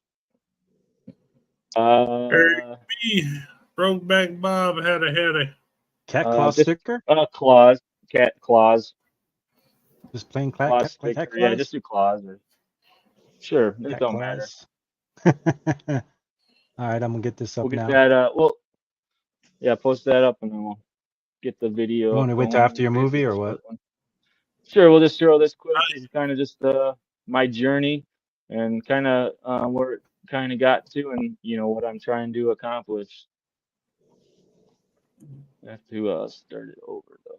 Brokeback Bob had a CatClawz sticker? CatClawz. Just plain CatClawz sticker. CatClawz? Yeah, just do claws. Sure, it don't matter. All right, I'm gonna get this up We'll get now. that. Post that up, and then we'll get the video. You want to wait till after your movie or what? Sure, we'll just throw this quick. This is kind of just my journey and kind of where it kind of got to, and what I'm trying to accomplish. I have to start it over though.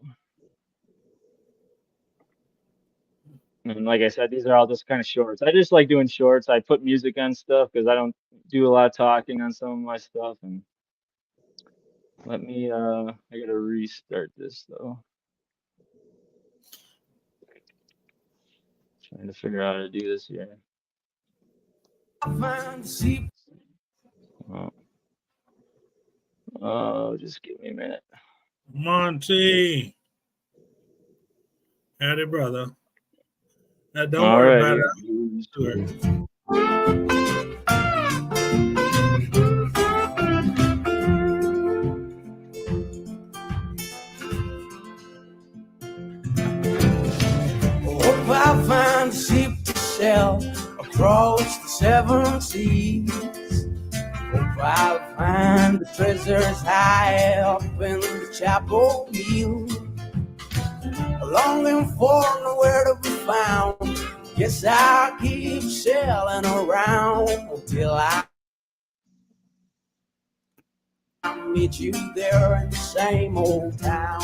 And like I said, these are all just kind of shorts. I just like doing shorts. I put music on stuff because I don't do a lot of talking on some of my stuff. And let me, I gotta restart this though. Trying to figure out how to do this here. Just give me a minute. Monty. Howdy, brother. Now, don't worry about it. Hope I find a ship to sail across the 7 seas. Hope I'll find the treasures high up in the chapel hill. Longing for nowhere to be found. Guess I'll keep sailing around until I meet you there in the same old town.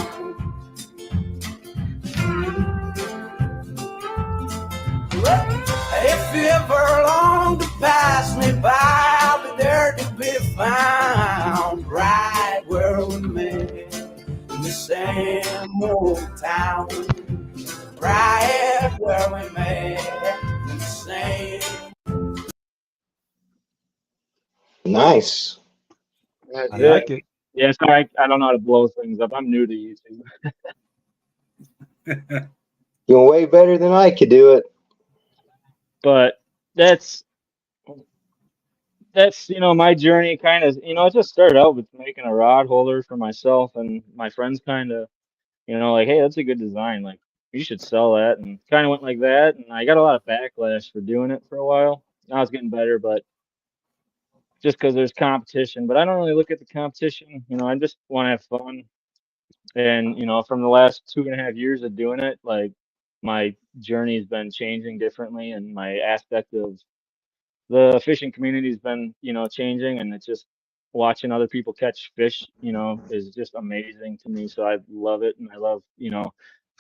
If you ever long to pass me by, I'll be there to be found, right where we met in the same old town. Right where we met in the same. Nice. I like it. Yeah, sorry, I don't know how to blow things up. I'm new to YouTube. You're way better than I could do it. But that's my journey kind of, it just started out with making a rod holder for myself, and my friends kind of, like, hey, that's a good design, like you should sell that, and kind of went like that, and I got a lot of backlash for doing it for a while. Now it's getting better, but just because there's competition, but I don't really look at the competition, I just want to have fun. And from the last 2.5 years of doing it, like my journey has been changing differently, and my aspect of the fishing community has been, changing, and it's just watching other people catch fish, is just amazing to me. So I love it, and I love,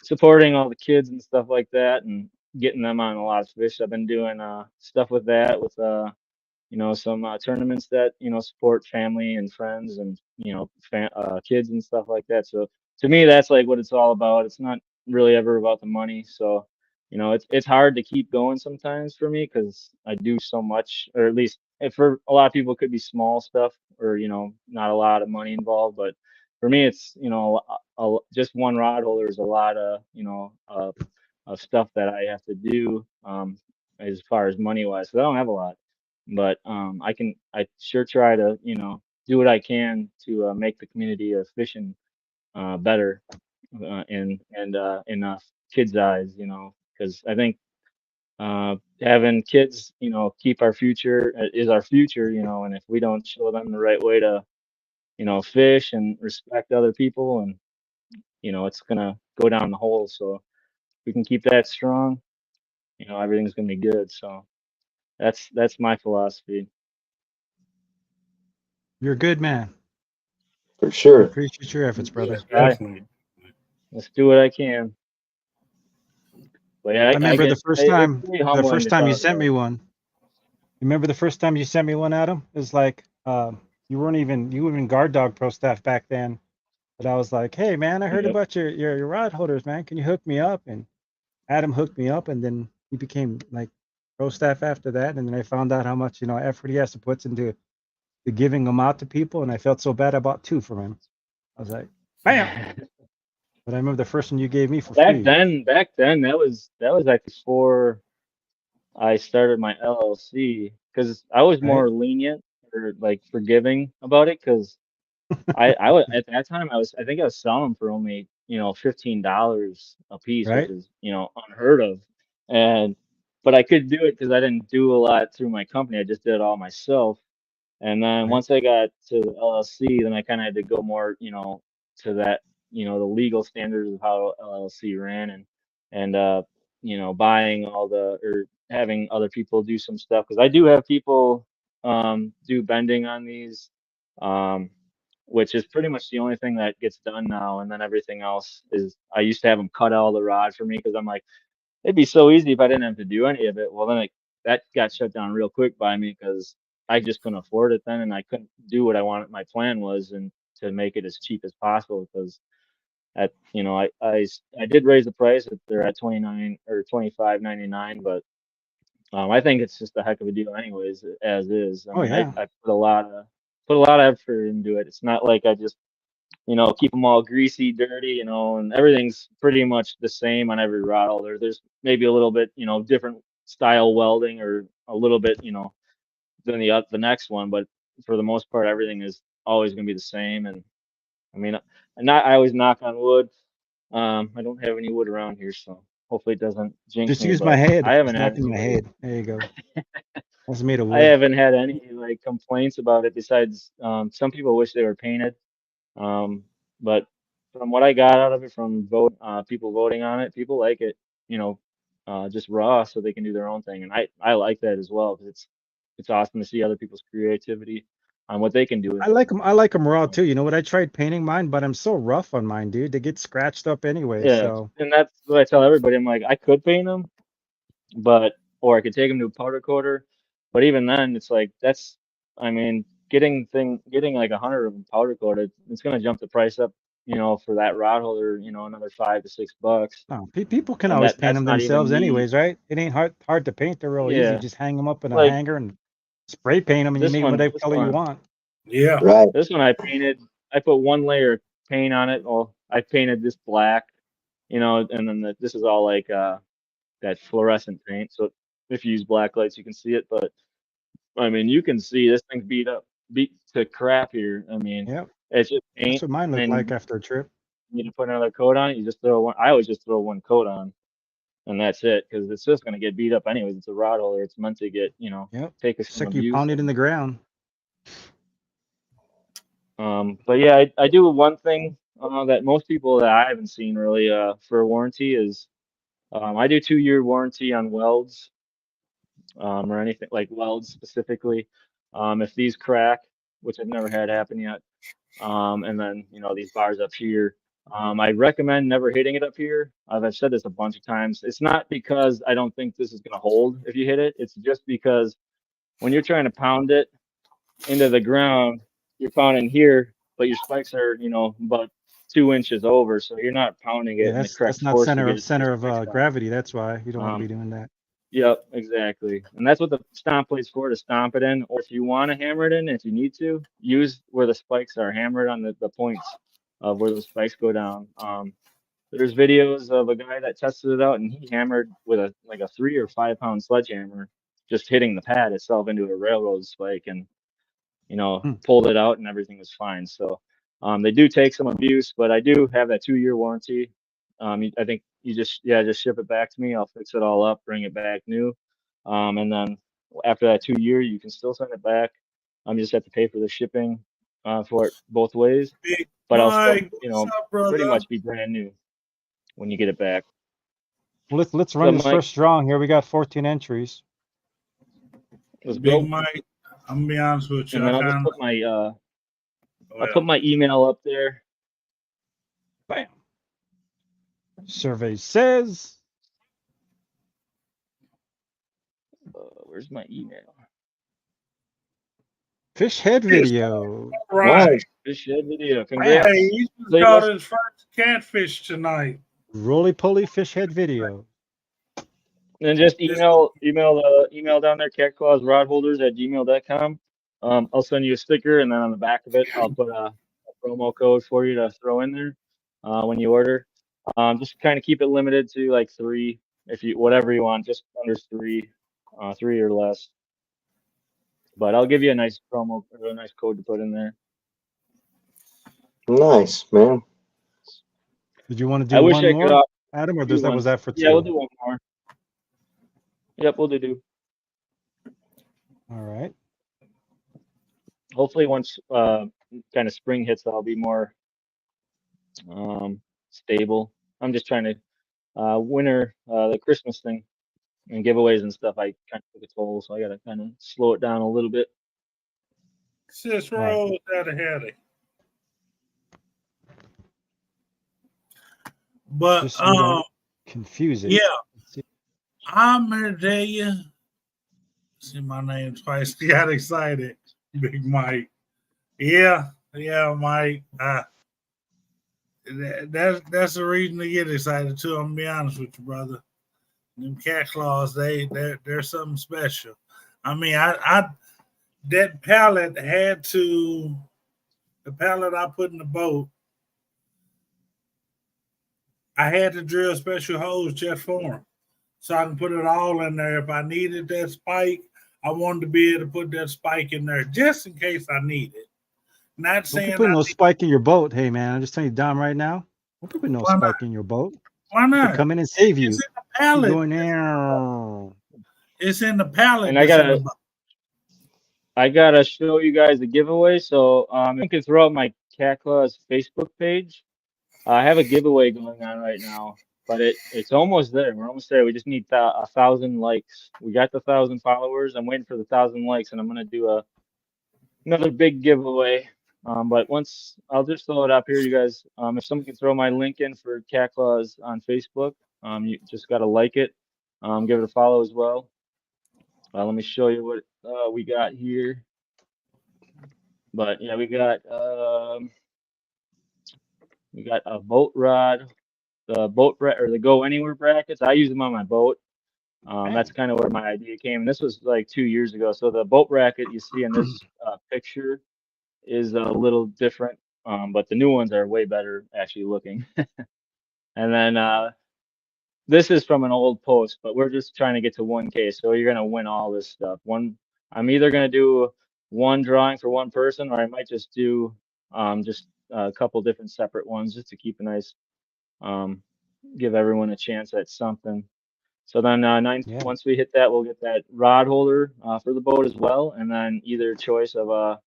supporting all the kids and stuff like that, and getting them on a lot of fish. I've been doing stuff with that, with some tournaments that support family and friends, and kids and stuff like that. So to me, that's like what it's all about. It's not really ever about the money. So it's hard to keep going sometimes for me, because I do so much, or at least for a lot of people it could be small stuff, or not a lot of money involved. But for me, it's just one rod holder is a lot of of stuff that I have to do, as far as money wise. So I don't have a lot, but I sure try to do what I can to make the community of fishing better, in kids' eyes, because I think having kids, keep our future, is our future, and if we don't show them the right way to fish and respect other people, and it's gonna go down the hole. So if we can keep that strong, everything's gonna be good. So that's my philosophy. You're a good man. For I sure. appreciate your efforts, brother. Definitely. Let's do what I can. But yeah, I remember the first time you talk sent me one. You remember the first time you sent me one, Adam? It was like you weren't even guard dog pro staff back then. But I was like, hey man, I heard Yep. about your rod holders, man. Can you hook me up? And Adam hooked me up, and then he became like pro staff after that. And then I found out how much effort he has to put into giving them out to people, and I felt so bad I bought 2 from him. I was like, bam. But I remember the first one you gave me for Back free. then, that was like before I started my LLC, because I was more lenient, or like forgiving about it, because I was at that time, I think I was selling them for only $15 a piece, which Right? is unheard of. But I could do it because I didn't do a lot through my company. I just did it all myself. And then Right. once I got to the LLC, then I kind of had to go more, to that, the legal standards of how LLC ran, and buying all or having other people do some stuff, because I do have people do bending on these, which is pretty much the only thing that gets done now. And then everything else is, I used to have them cut all the rod for me, because I'm like, it'd be so easy if I didn't have to do any of it. Well, then that got shut down real quick by me, because I just couldn't afford it then, and I couldn't do what I wanted. My plan was, and to make it as cheap as possible, because I did raise the price. They're at 29 or 25.99, but I think it's just a heck of a deal anyways, as is. I Oh mean, yeah. I put a lot of effort into it. It's not like I just keep them all greasy, dirty, and everything's pretty much the same on every rod holder. There's maybe a little bit, different style welding or a little bit, than the next one, but for the most part, everything is always going to be the same. And I mean, I always knock on wood. I don't have any wood around here, so hopefully it doesn't jinx Just me. use my head. I haven't had Knocking my head. There you go. That's made of wood. I haven't had any like complaints about it besides some people wish they were painted. But from what I got out of it from people voting on it, people like it, just raw so they can do their own thing. And I like that as well because it's awesome to see other people's creativity on what they can do. I like them. I like them raw too. You know what? I tried painting mine, but I'm so rough on mine, dude. They get scratched up anyway. Yeah, So and that's what I tell everybody. I'm like, I could paint them, or I could take them to a powder coater, but even then, it's like I mean, getting like 100 of them powder coated, it's gonna jump the price up, for that rod holder, another $5 to $6. no, people can And always paint that's them not even themselves, me. anyways, right? It ain't hard to paint. They're real Yeah, easy. Just hang them up in a like hanger and spray paint them, and you make them whatever color you want. Yeah. Right. This one I put one layer of paint on it. Well, I painted this black, and then this is all like that fluorescent paint. So if you use black lights, you can see it. But I mean, you can see this thing's beat to crap here. I mean, Yeah, it's just paint. that's what mine looked And like after a trip. you need to put another coat on it. You just throw one. I always just throw one coat on, and that's it, because it's just gonna get beat up anyways. It's a rod holder. It's meant to get, Yep. take It's some like you abuse. pound it in the ground. But yeah, I do one thing that most people that I haven't seen really for a warranty is I do 2-year warranty on welds or anything like welds specifically. If these crack, which I've never had happen yet, and then these bars up here, I recommend never hitting it up here. I've said this a bunch of times. It's not because I don't think this is going to hold if you hit it. It's just because when you're trying to pound it into the ground, you're pounding here, but your spikes are, about 2 inches over, so you're not pounding it Yeah, in the that's correct not force to center get of your center of spikes down. gravity. That's why you don't want to be doing that. Yep, exactly. And that's what the stomp plate's for, to stomp it in. Or if you want to hammer it in, if you need to, use where the spikes are hammered on the points of where the spikes go down. There's videos of a guy that tested it out, and he hammered with a 3 or 5 pound sledgehammer, just hitting the pad itself into a railroad spike, and pulled it out, and everything was fine. So they do take some abuse, but I do have that 2-year warranty. I think you just ship it back to me. I'll fix it all up, bring it back new, and then after that 2 year, you can still send it back. You just have to pay for the shipping for it both ways. Big But I'll Mike, still, what's up, brother? pretty much be brand new when you get it back. Well, let's run So, this Mike, first drawing here. We got 14 entries. let's Big go. Mike, I'm gonna be honest with you. And then I'll just put my I'll put my email up there. Bam. Survey says. Where's my email? Fish head video. right. Nice. Fish head video. Congrats. Hey, he just So you caught guys- his first catfish tonight. Roly-poly fish head video. And just email down there, CatClawz Rod Holders at gmail.com. I'll send you a sticker, and then on the back of it, I'll put a promo code for you to throw in there when you order. Just kind of keep it limited to like 3, whatever you want, just under 3 or less. But I'll give you a nice promo, or a nice code to put in there. Nice, man. Did you want to do I wish one I more, could Adam, or do one. was that for 2? Yeah, we'll do one more. Yep, we'll do. All right. Hopefully, once kind of spring hits, I'll be more stable. I'm just trying to winter, the Christmas thing and giveaways and stuff. I kind of took a toll, so I got to kind of slow it down a little bit. Sis Rose had a headache. But Just so you don't confuse it. yeah, I'm gonna tell you. See my name twice. Got excited, Big Mike. Yeah, Mike. That's the reason to get excited too. I'm gonna be honest with you, brother. Them CatClawz, they're something special. I mean, I that pallet the pallet I put in the boat I had to drill special holes just for them, so I can put it all in there. If I needed that spike, I wanted to be able to put that spike in there just in case I need it. Not Don't saying be putting no spike in your boat. Hey, man, I'm just telling you, Dom, right now. Don't be putting no Why spike in your boat. Why It not? could come in and save you. It's in the pallet. You going there? It's in the pallet. And I gotta show you guys the giveaway. So you can throw out my CatClawz Facebook page. I have a giveaway going on right now, but it's almost there. We're almost there. We just need 1,000 likes. We got the 1,000 followers. I'm waiting for the 1,000 likes, and I'm gonna do another big giveaway. But once I'll just throw it up here, you guys. If someone can throw my link in for CatClawz on Facebook, you just gotta like it. Give it a follow as well. Let me show you what we got here. But yeah, we got a boat rod, the Go Anywhere brackets. I use them on my boat. That's kind of where my idea came. And this was like 2 years ago. So the boat bracket you see in this picture is a little different, but the new ones are way better actually looking. And then this is from an old post, but we're just trying to get to 1K. So you're gonna win all this stuff. I'm either gonna do one drawing for one person, or I might just do just a couple different separate ones just to keep a nice, give everyone a chance at something. So then once we hit that, we'll get that rod holder for the boat as well, and then either choice of a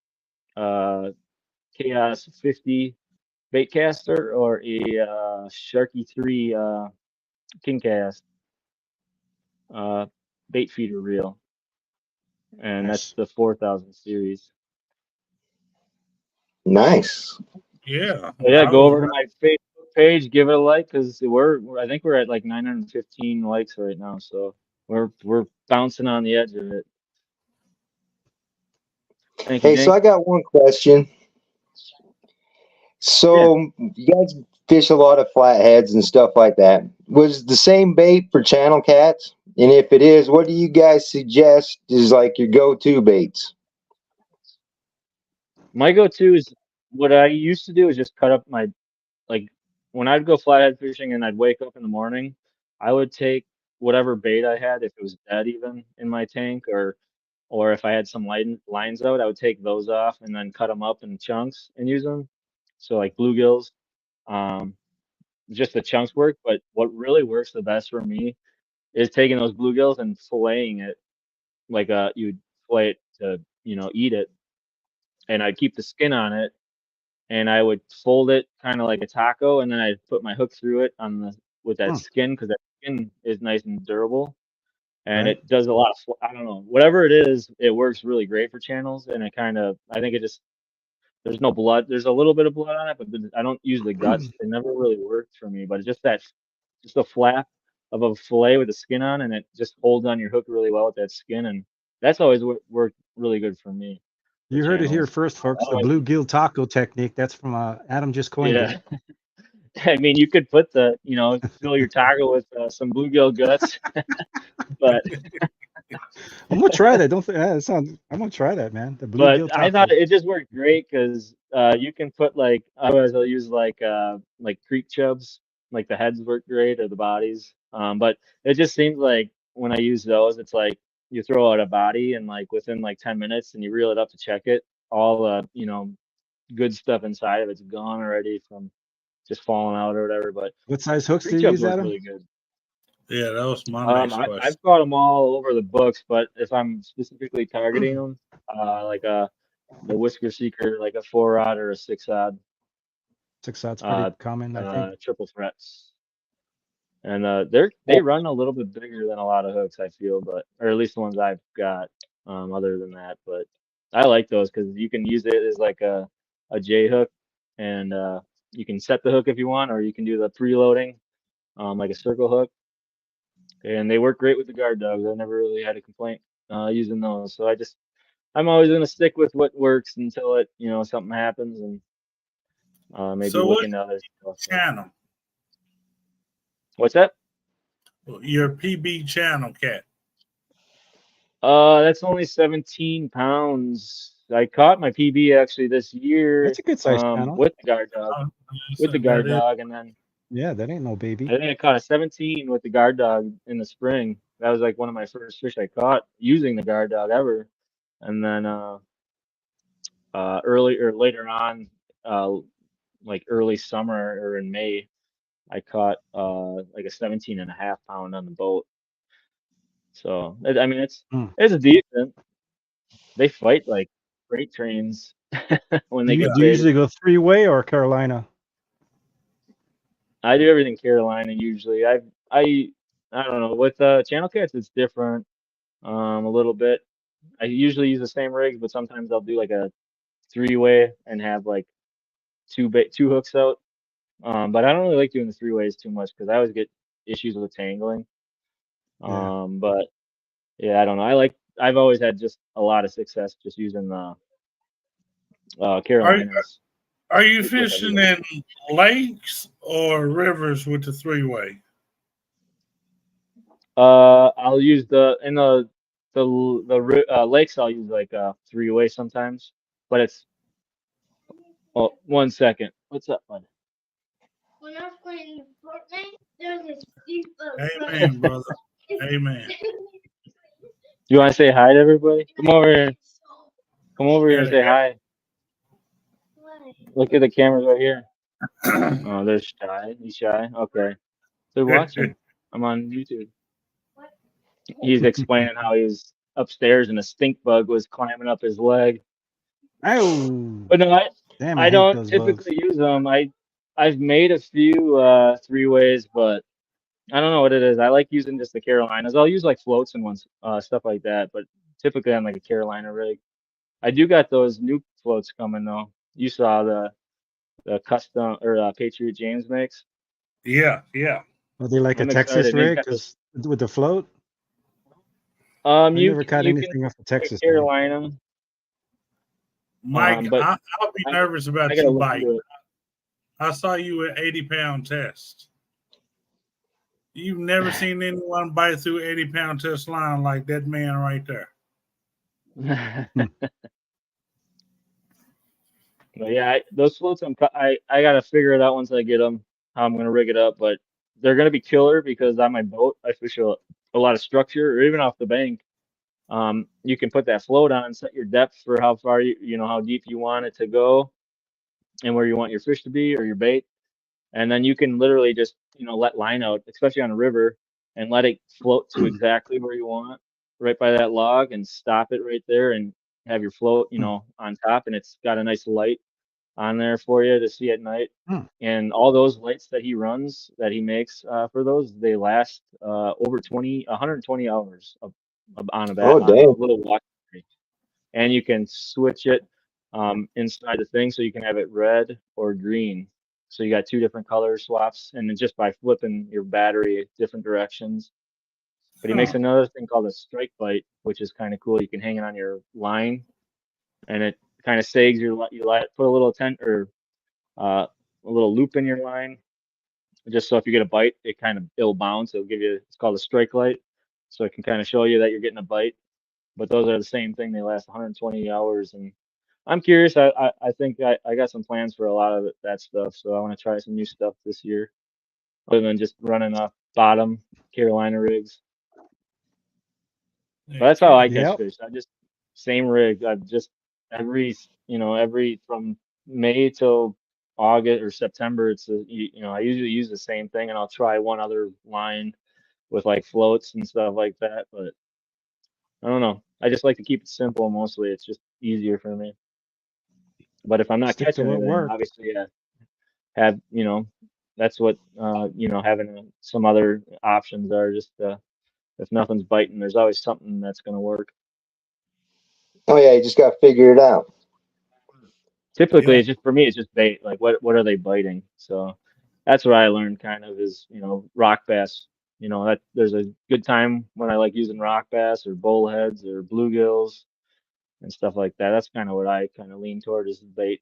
Chaos 50 bait caster or a Sharky 3 king cast bait feeder reel, and that's the 4,000 series. Nice. Yeah. So yeah, go over to my Facebook page, give it a like, because I think we're at like 915 likes right now, so we're bouncing on the edge of it. Thank you, Hey, so I got one question. So you guys fish a lot of flatheads and stuff like that. Was the same bait for channel cats? And if it is, what do you guys suggest is like your go-to baits? My go-to is what I used to do is just cut up when I'd go flathead fishing and I'd wake up in the morning, I would take whatever bait I had, if it was dead even in my tank, or if I had some lines out, I would take those off and then cut them up in chunks and use them. So like bluegills, just the chunks work. But what really works the best for me is taking those bluegills and filleting it like you'd fillet it to eat it, and I'd keep the skin on it, and I would fold it kind of like a taco, and then I'd put my hook through it with that skin, because that skin is nice and durable, and it does a lot of, I don't know, whatever it is, it works really great for channels, and I think it just, there's no blood, there's a little bit of blood on it, but I don't use the guts. It never really worked for me, but it's just a flap of a fillet with the skin on, and it just holds on your hook really well with that skin, and that's always worked really good for me. You heard it here first, folks. The bluegill taco technique. That's from Adam just coined it. I mean, you could put fill your taco with some bluegill guts, but I'm gonna try that. I'm gonna try that, man. The bluegill taco. I thought it just worked great because you can put otherwise I'll use like creek chubs, like the heads work great or the bodies. But it just seems like when I use those, it's like you throw out a body and like within like 10 minutes and you reel it up to check it, all the good stuff inside of it's gone already from just falling out or whatever. But what size hooks do you use, Adam? Really good. Yeah, that was my next question. I've caught them all over the books, but if I'm specifically targeting them, like the Whisker Seeker, like a 4-rod or a 6-rod. 6-rod's pretty common, I think. Triple threats. And they run a little bit bigger than a lot of hooks, I feel, or at least the ones I've got. Other than that, but I like those because you can use it as like a J hook, and you can set the hook if you want, or you can do the preloading, like a circle hook, and they work great with the guard dogs. I never really had a complaint using those, so I'm always going to stick with what works until something happens, and maybe look into other stuff. Channel. What's that? Your PB channel, Cat. That's only 17 pounds. I caught my PB actually this year. That's a good size channel. With the guard dog. And then Yeah, that ain't no I baby. think I caught a 17 with the guard dog in the spring. That was like one of my first fish I caught using the guard dog ever. And then early or later on, like early summer or in May, I caught like a 17.5 pound on the boat. So I mean it's a decent. They fight like freight trains when they get Do you big. usually go 3-way or Carolina? I do everything Carolina usually. I don't know with channel cats it's different a little bit. I usually use the same rigs, but sometimes I'll do like a 3-way and have like two hooks out. But I don't really like doing the 3-ways too much because I always get issues with tangling. Yeah. But yeah, I don't know. I've always had just a lot of success just using the Carolinas. Are you with fishing everything. in lakes or rivers with the 3-way? I'll use the lakes. I'll use like a 3-way sometimes, but it's one second. What's up, bud? When I was playing Fortnite, there was this FIFA. Amen, brother. Amen. You want to say hi to everybody? Come over here. Come over here and say hi. Look at the cameras right here. Oh, there's Shy. He's Shy. Okay. They're watching. I'm on YouTube. He's explaining how he was upstairs and a stink bug was climbing up his leg. Oh, But no, damn! I hate don't those typically bugs. use them. I've made a few 3-ways, but I don't know what it is. I like using just the Carolinas. I'll use like floats and ones, stuff like that, but typically I'm like a Carolina rig. I do got those new floats coming though. You saw the custom or Patriot James makes. Yeah, yeah. Are they like a I'm Texas excited. He's rig? got this. Because with the float, I never caught You can anything off of get Texas, man. Carolina. Mike, But I'll be nervous I about gotta you look biting. into it. I saw you at 80-pound test. You've never seen anyone bite through 80-pound test line like that man right there. But yeah, those floats, I gotta figure it out once I get them, how I'm gonna rig it up. But they're gonna be killer because on my boat, I fish a lot of structure, or even off the bank. You can put that float on, set your depth for how far how deep you want it to go, and where you want your fish to be or your bait, and then you can literally just let line out, especially on a river, and let it float to exactly where you want, right by that log, and stop it right there, and have your float, on top, and it's got a nice light on there for you to see at night. And all those lights that he runs, that he makes for those, they last over 120 hours on a Oh, damn. little watch. And you can switch it inside the thing, so you can have it red or green. So you got two different color swaps, and then just by flipping your battery different directions. But he makes another thing called a strike bite, which is kind of cool. You can hang it on your line, and it kind of sags put a little a little loop in your line, just so if you get a bite, it'll bounce. It's called a strike light, so it can kind of show you that you're getting a bite. But those are the same thing. They last 120 hours, and I'm curious. I think I got some plans for a lot of that stuff, so I want to try some new stuff this year, other than just running off bottom Carolina rigs. But that's how I catch fish. I just same rig. I just every from May till August or September. I usually use the same thing, and I'll try one other line with like floats and stuff like that. But I don't know. I just like to keep it simple. Mostly, it's just easier for me. But if I'm not Stick to catching what anything, works. obviously, have that's what having some other options are. Just if nothing's biting, there's always something that's going to work. Oh yeah, you just got to figure it out. Typically, it's just for me, it's just bait. Like what are they biting? So that's what I learned kind of is rock bass. That there's a good time when I like using rock bass or bullheads or bluegills and stuff like that. That's kind of what I kind of lean toward is bait.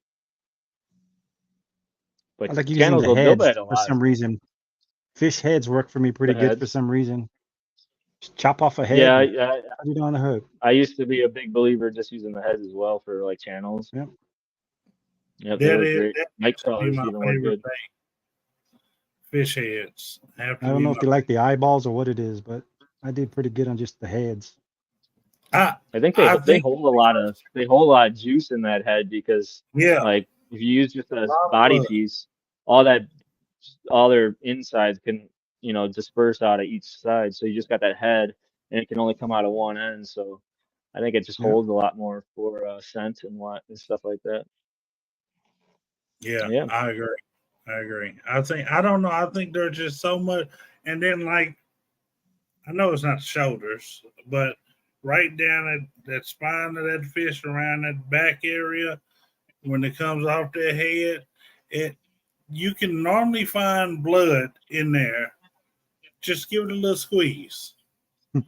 But I like using channels the they'll heads bite a for lot. some reason. Fish heads work for me pretty The good for heads. some reason. Just chop off a head. Yeah, and put it on the hook. I used to be a big believer just using the heads as well for like channels. Yep. Yep, they work great. Night That be crawlers my even work favorite good. thing. fish heads. I don't know if you like the eyeballs or what it is, but I did pretty good on just the heads. I think they hold a lot of juice in that head because like if you use just a body piece, all their insides can disperse out of each side. So you just got that head, and it can only come out of one end. So I think it just holds a lot more for scent and stuff like that. Yeah, I agree. I don't know. I think there's just so much, and then like I know it's not the shoulders, but right down at that spine of that fish, around that back area, when it comes off their head, you can normally find blood in there. Just give it a little squeeze. And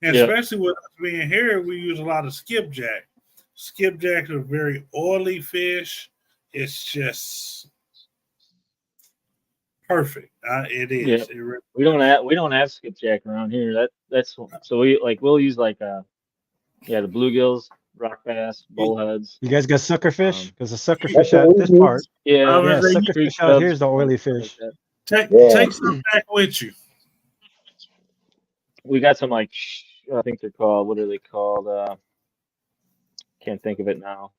especially with us being here, we use a lot of skipjack. Skipjacks are very oily fish. It's just perfect. It is. Yeah. We don't have skipjack around here. That's so we'll use like the bluegills, rock bass, bullheads. You guys got suckerfish? Because the suckerfish out this part. Yeah, suckerfish out here is the oily fish. Take some back with you. We got some I think they're called. What are they called? Can't think of it now.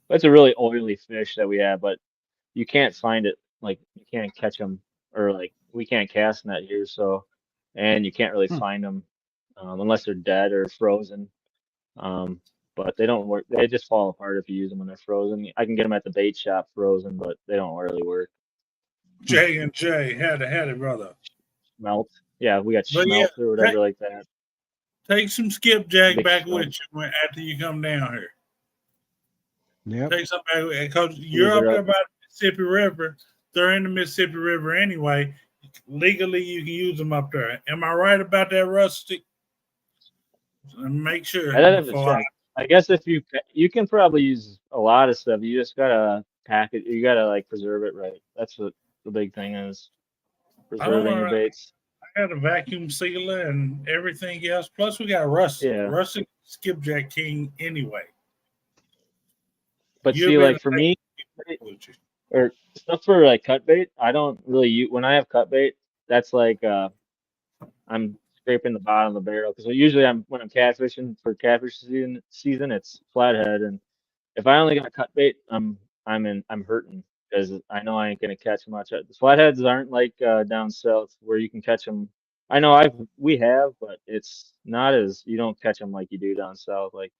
But it's a really oily fish that we have, but you can't find it. Like you can't catch them, or like we can't cast net here. So, and you can't really find them unless they're dead or frozen. But they don't work. They just fall apart if you use them when they're frozen. I can get them at the bait shop frozen, but they don't really work. J&J had it, brother. Smelt. Yeah, we got smelt or whatever like that. Take some skipjack back with you after you come down here. Yeah. Take some back because you're up there by the Mississippi River. They're in the Mississippi River anyway. Legally, you can use them up there. Am I right about that, Rusty? Make sure. I guess if you can probably use a lot of stuff. You just gotta pack it. You gotta like preserve it right. That's what the big thing is. Preserving your baits. I got a vacuum sealer and everything else. Plus, we got Rusty. Yeah. Rusty skipjack king anyway. But see, like for me, or stuff for like cut bait, I don't really use when I have cut bait. That's like I'm scraping the bottom of the barrel because usually when I'm catfishing for catfish season, it's flathead, and if I only got cut bait, I'm hurting because I know I ain't gonna catch much. The flatheads aren't like down south where you can catch them. I know we have, but it's not as you don't catch them like you do down south. Like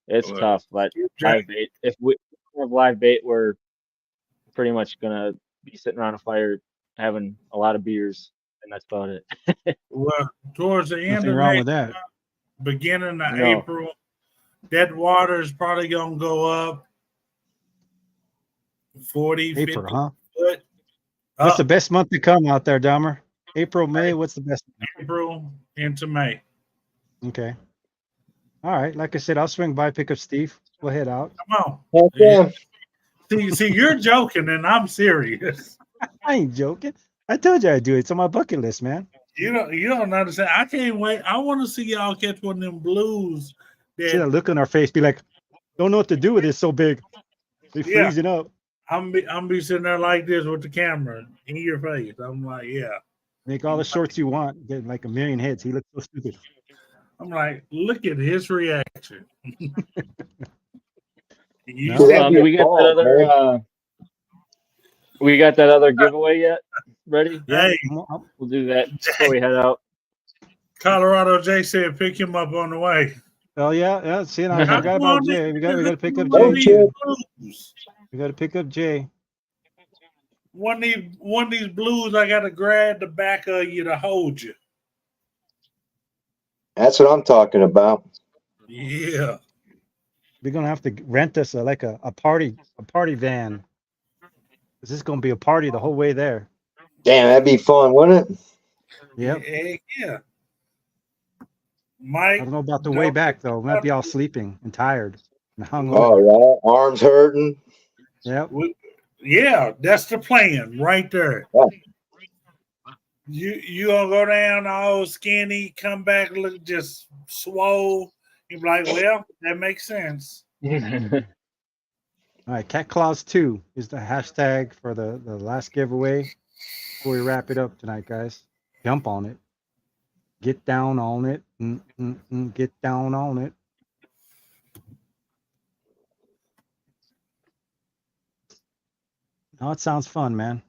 it's tough, but live bait. If we have live bait, we're pretty much gonna be sitting around a fire having a lot of beers, and that's about it. Well, towards the end of wrong with that. Beginning of April, that water is probably gonna go up 40, April, 50 huh? foot. What's the best month to come out there, Dahmer? April, May. What's the best? April into May. Okay. All right. Like I said, I'll swing by, pick up Steve. We'll head out. Come on. Okay. See, you're joking, and I'm serious. I ain't joking. I told you I'd do it. It's on my bucket list, man. You don't understand. I can't wait. I want to see y'all catch one of them blues. See that look on our face, be like, don't know what to do with it. It's so big. They freezing up. I'm be sitting there like this with the camera in your face. I'm like, Make all the shorts you want. Get like a million heads. He looks so stupid. I'm like, look at his reaction. We got that other giveaway yet? Ready? Hey, we'll do that before we head out. Colorado Jay said pick him up on the way. Oh yeah. See, I forgot about Jay. We got to pick up Jay. We got to pick up Jay. One of these blues, I got to grab the back of you to hold you. That's what I'm talking about. Yeah. We're gonna have to rent us a party van. This is gonna be a party the whole way there. Damn, that'd be fun, wouldn't it? Yep. Yeah. Mike, I don't know about the way back though. We might be all sleeping and tired and hung over. All right, arms hurting. Yep. Yeah, that's the plan right there. Yeah. You gonna go down all skinny, come back look just swole. You're like, well, that makes sense. All right, CatClawz 2 is the hashtag for the last giveaway. Before we wrap it up tonight, guys, jump on it. Get down on it. Get down on it. Oh, it sounds fun, man.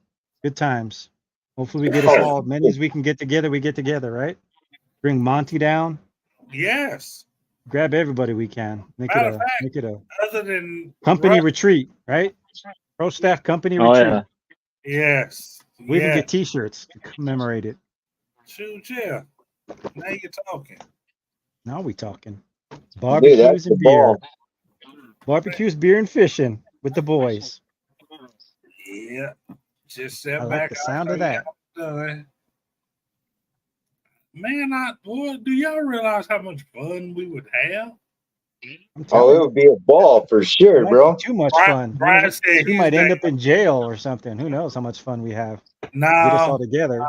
Good times. Hopefully we get us all, many as we can get together, we get together, right? Bring Monty down. Yes. Grab everybody we can. Make it a Other than company retreat, right? Pro Staff company retreat. Yeah. Yes. We can get T-shirts to commemorate it. Shoot, yeah. Now you're talking. Now we talking. Barbecues and beer. Barbecues, beer, and fishing with the boys. Yeah. Just sit I back. like the sound of that. Man, do y'all realize how much fun we would have? Oh, it would be a ball for sure, bro. Too much fun. Brian said we might end up in jail or something. Who knows how much fun we have? No, get us all together.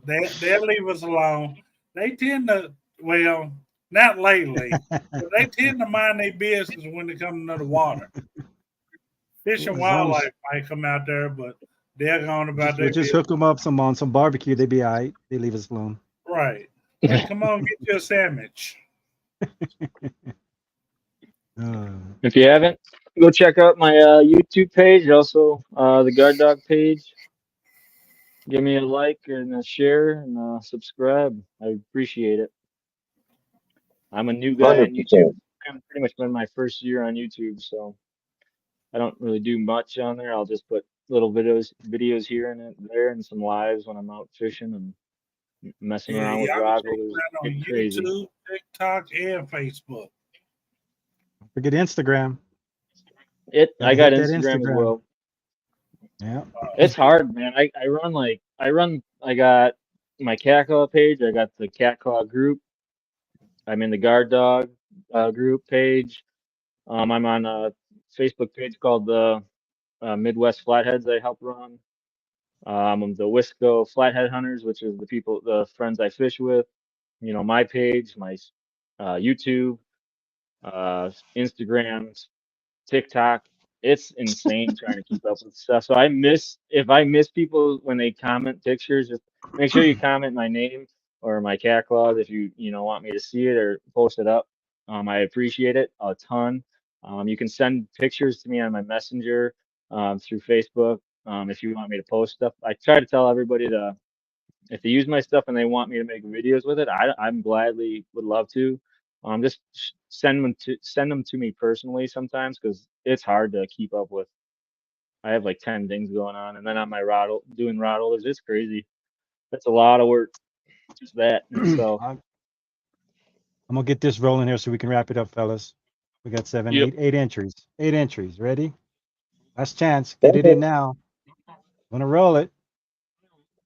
They'll leave us alone. They tend to, well, not lately, but they tend to mind their business when they come into the water. Fish and wildlife might come out there, but they're going about their just hook them up on some barbecue. They'd be all right. They leave us alone. Right. Hey, come on, get you a sandwich. If you haven't, go check out my YouTube page, also the Guard Dog page. Give me a like and a share and subscribe. I appreciate it. I'm a new guy 100%. On YouTube. I'm pretty much been my first year on YouTube, so I don't really do much on there. I'll just put little videos here and there, and some lives when I'm out fishing and messing around with rod holders. On YouTube, TikTok, and Facebook. Don't forget Instagram. I got Instagram as well. Yeah. It's hard, man. I got my CatClaw page. I got the CatClaw group. I'm in the Guard Dog group page. I'm on a Facebook page called the Midwest Flatheads I help run. I'm the Wisco Flathead Hunters, which is the friends I fish with. You know, my page, my YouTube, Instagram, TikTok. It's insane trying to keep up with stuff. So if I miss people when they comment pictures, just make sure you comment my name or my CatClawz if you want me to see it or post it up. I appreciate it a ton. You can send pictures to me on my messenger through Facebook if you want me to post stuff. I try to tell everybody if they use my stuff and they want me to make videos with it, I'm gladly would love to. Just send them to me personally sometimes because it's hard to keep up with. I have like 10 things going on, and then on my doing rod holders, it's crazy. That's a lot of work. Just that. So I'm gonna get this rolling here so we can wrap it up, fellas. We got eight entries. 8 entries. Ready? Last chance. Get it in now. Gonna roll it.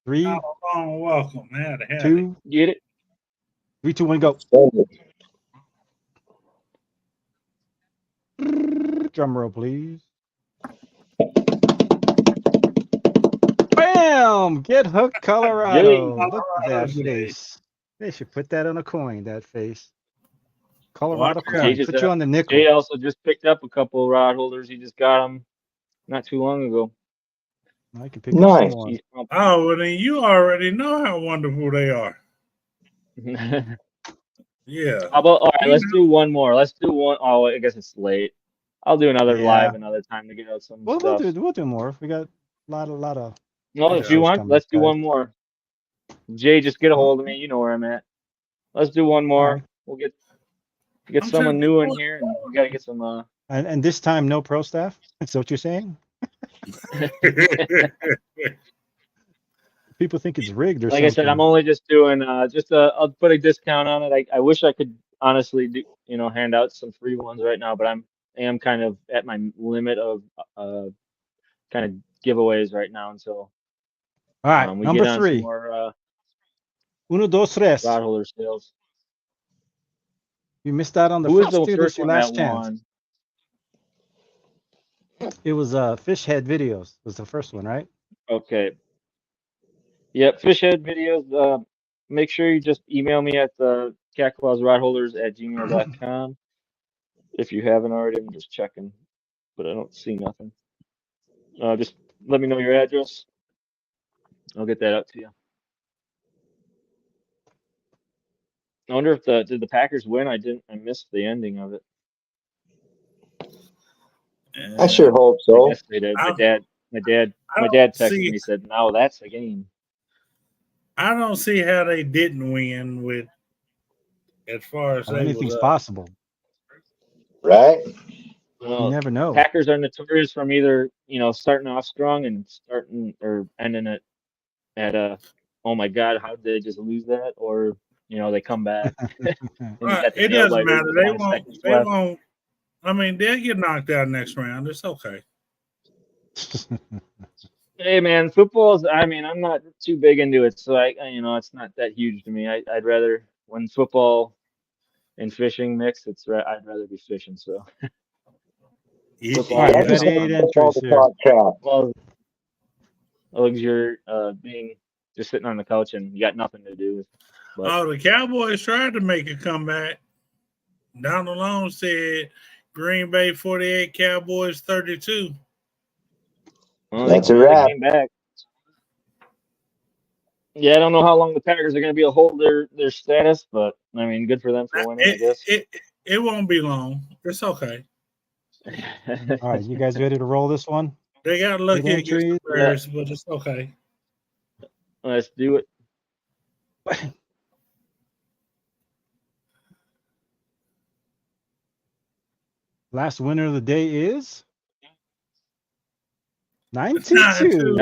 3. Welcome, man. 2. Get it. 3, 2, 1, go. Drum roll, please. Bam! Get hooked, Colorado. Look at that face. They should put that on a coin, that face. Colorado coin. Put you on the nickel. Jay also just picked up a couple rod holders. He just got them not too long ago. I can pick up some more. Oh, well, then you already know how wonderful they are. Yeah. How about, all right, let's do one more. Let's do one. Oh, I guess it's late. I'll do another live another time to get out some stuff. We'll do more. We got a lot of. No, if you want, let's do one more. Jay, just get a hold of me. You know where I'm at. Let's do one more. Right. We'll get someone new in here, and we gotta get some. And this time, no pro staff. That's what you're saying. People think it's rigged or like something. I said, I'm only just doing I'll put a discount on it. I wish I could honestly do hand out some free ones right now, but I am kind of at my limit of kind of giveaways right now until all right, we number get on 3. Some more, 1, 2, 3. Rod holder sales. You missed out on the first 2. This is your last chance. It was fish head videos was the first one, right? Okay. Yep, fish head videos. Make sure you just email me at the CatClawz Rod Holders at gmail.com. If you haven't already, I'm just checking, but I don't see nothing. Just let me know your address. I'll get that out to you. I wonder if did the Packers win? I missed the ending of it. I sure hope I so. guess they did. I My dad don't texted see. me. He said, "No, that's a game." I don't see how they didn't win with as far as Well, they anything's was up. possible. Right? You never know. Packers are notorious from either starting off strong and starting or ending it at a, oh my God, how did they just lose that? Or they come back. And you got the It nail doesn't biters matter. with They 9 won't. seconds They left. won't. I mean, they'll get knocked out next round. It's okay. Hey man, football's. I mean, I'm not too big into it, so it's not that huge to me. I'd rather when football and fishing mix. I'd rather be fishing. So football. All right, I we got just 8 want to entries here. talk crap. Well, as long as you're being just sitting on the couch and you got nothing to do. But Oh, the Cowboys tried to make a comeback. Donald Long said Green Bay 48, Cowboys 32. well, That's a they wrap. came back. Yeah, I don't know how long the Packers are going to be able to hold their status, but I mean, good for them for winning, I guess. It won't be long. It's okay. All right, you guys ready to roll this one? They got lucky against the entries. Bears, but it's okay. Let's do it. Last winner of the day is 922.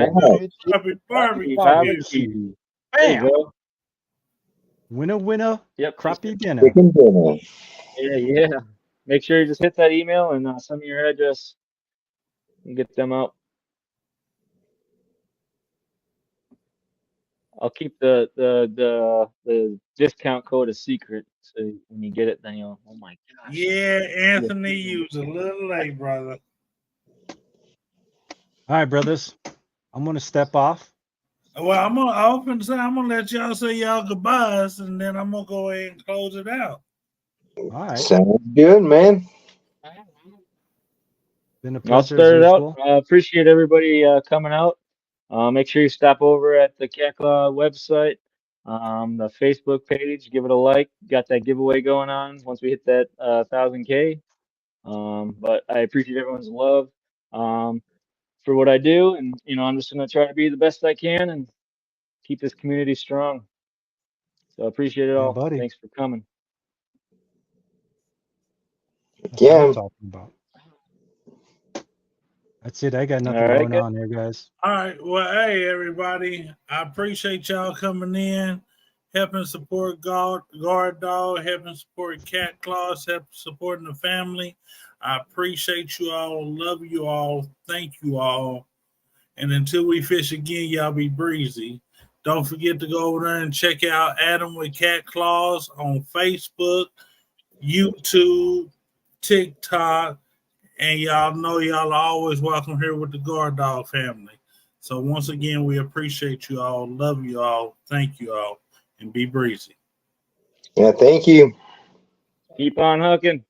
Happy barbecue. Barbecue. There you Bam! go. Winner. Yep. Crappie dinner. Chicken dinner. Yeah. Make sure you just hit that email and send me your address and get them out. I'll keep the discount code a secret, so when you get it, then you'll. Oh my gosh. Yeah, Anthony, you was a little late, brother. All right, brothers. I'm gonna step off. Well, I'm gonna let y'all say y'all goodbyes, and then I'm gonna go ahead and close it out. All right. Sounds good, man. Been a I'll pleasure start as it out. usual. Appreciate everybody coming out. Make sure you stop over at the CatClawz website, the Facebook page. Give it a like. Got that giveaway going on once we hit that 1,000K. But I appreciate everyone's love for what I do, and I'm just gonna try to be the best I can and keep this community strong. So I appreciate it Yeah, all. buddy. Thanks for coming. That's what Yeah. I'm talking about. That's it. I got nothing All right, going guys. on here, guys. All right. Well, hey, everybody. I appreciate y'all coming in, helping support Guard Dog, helping support CatClawz, helping supporting the family. I appreciate you all. Love you all. Thank you all. And until we fish again, y'all be breezy. Don't forget to go over there and check out Adam with CatClawz on Facebook, YouTube, TikTok. And y'all know y'all are always welcome here with the Guard Dog family. So once again, we appreciate you all. Love you all. Thank you all. And be breezy. Yeah, thank you. Keep on hooking.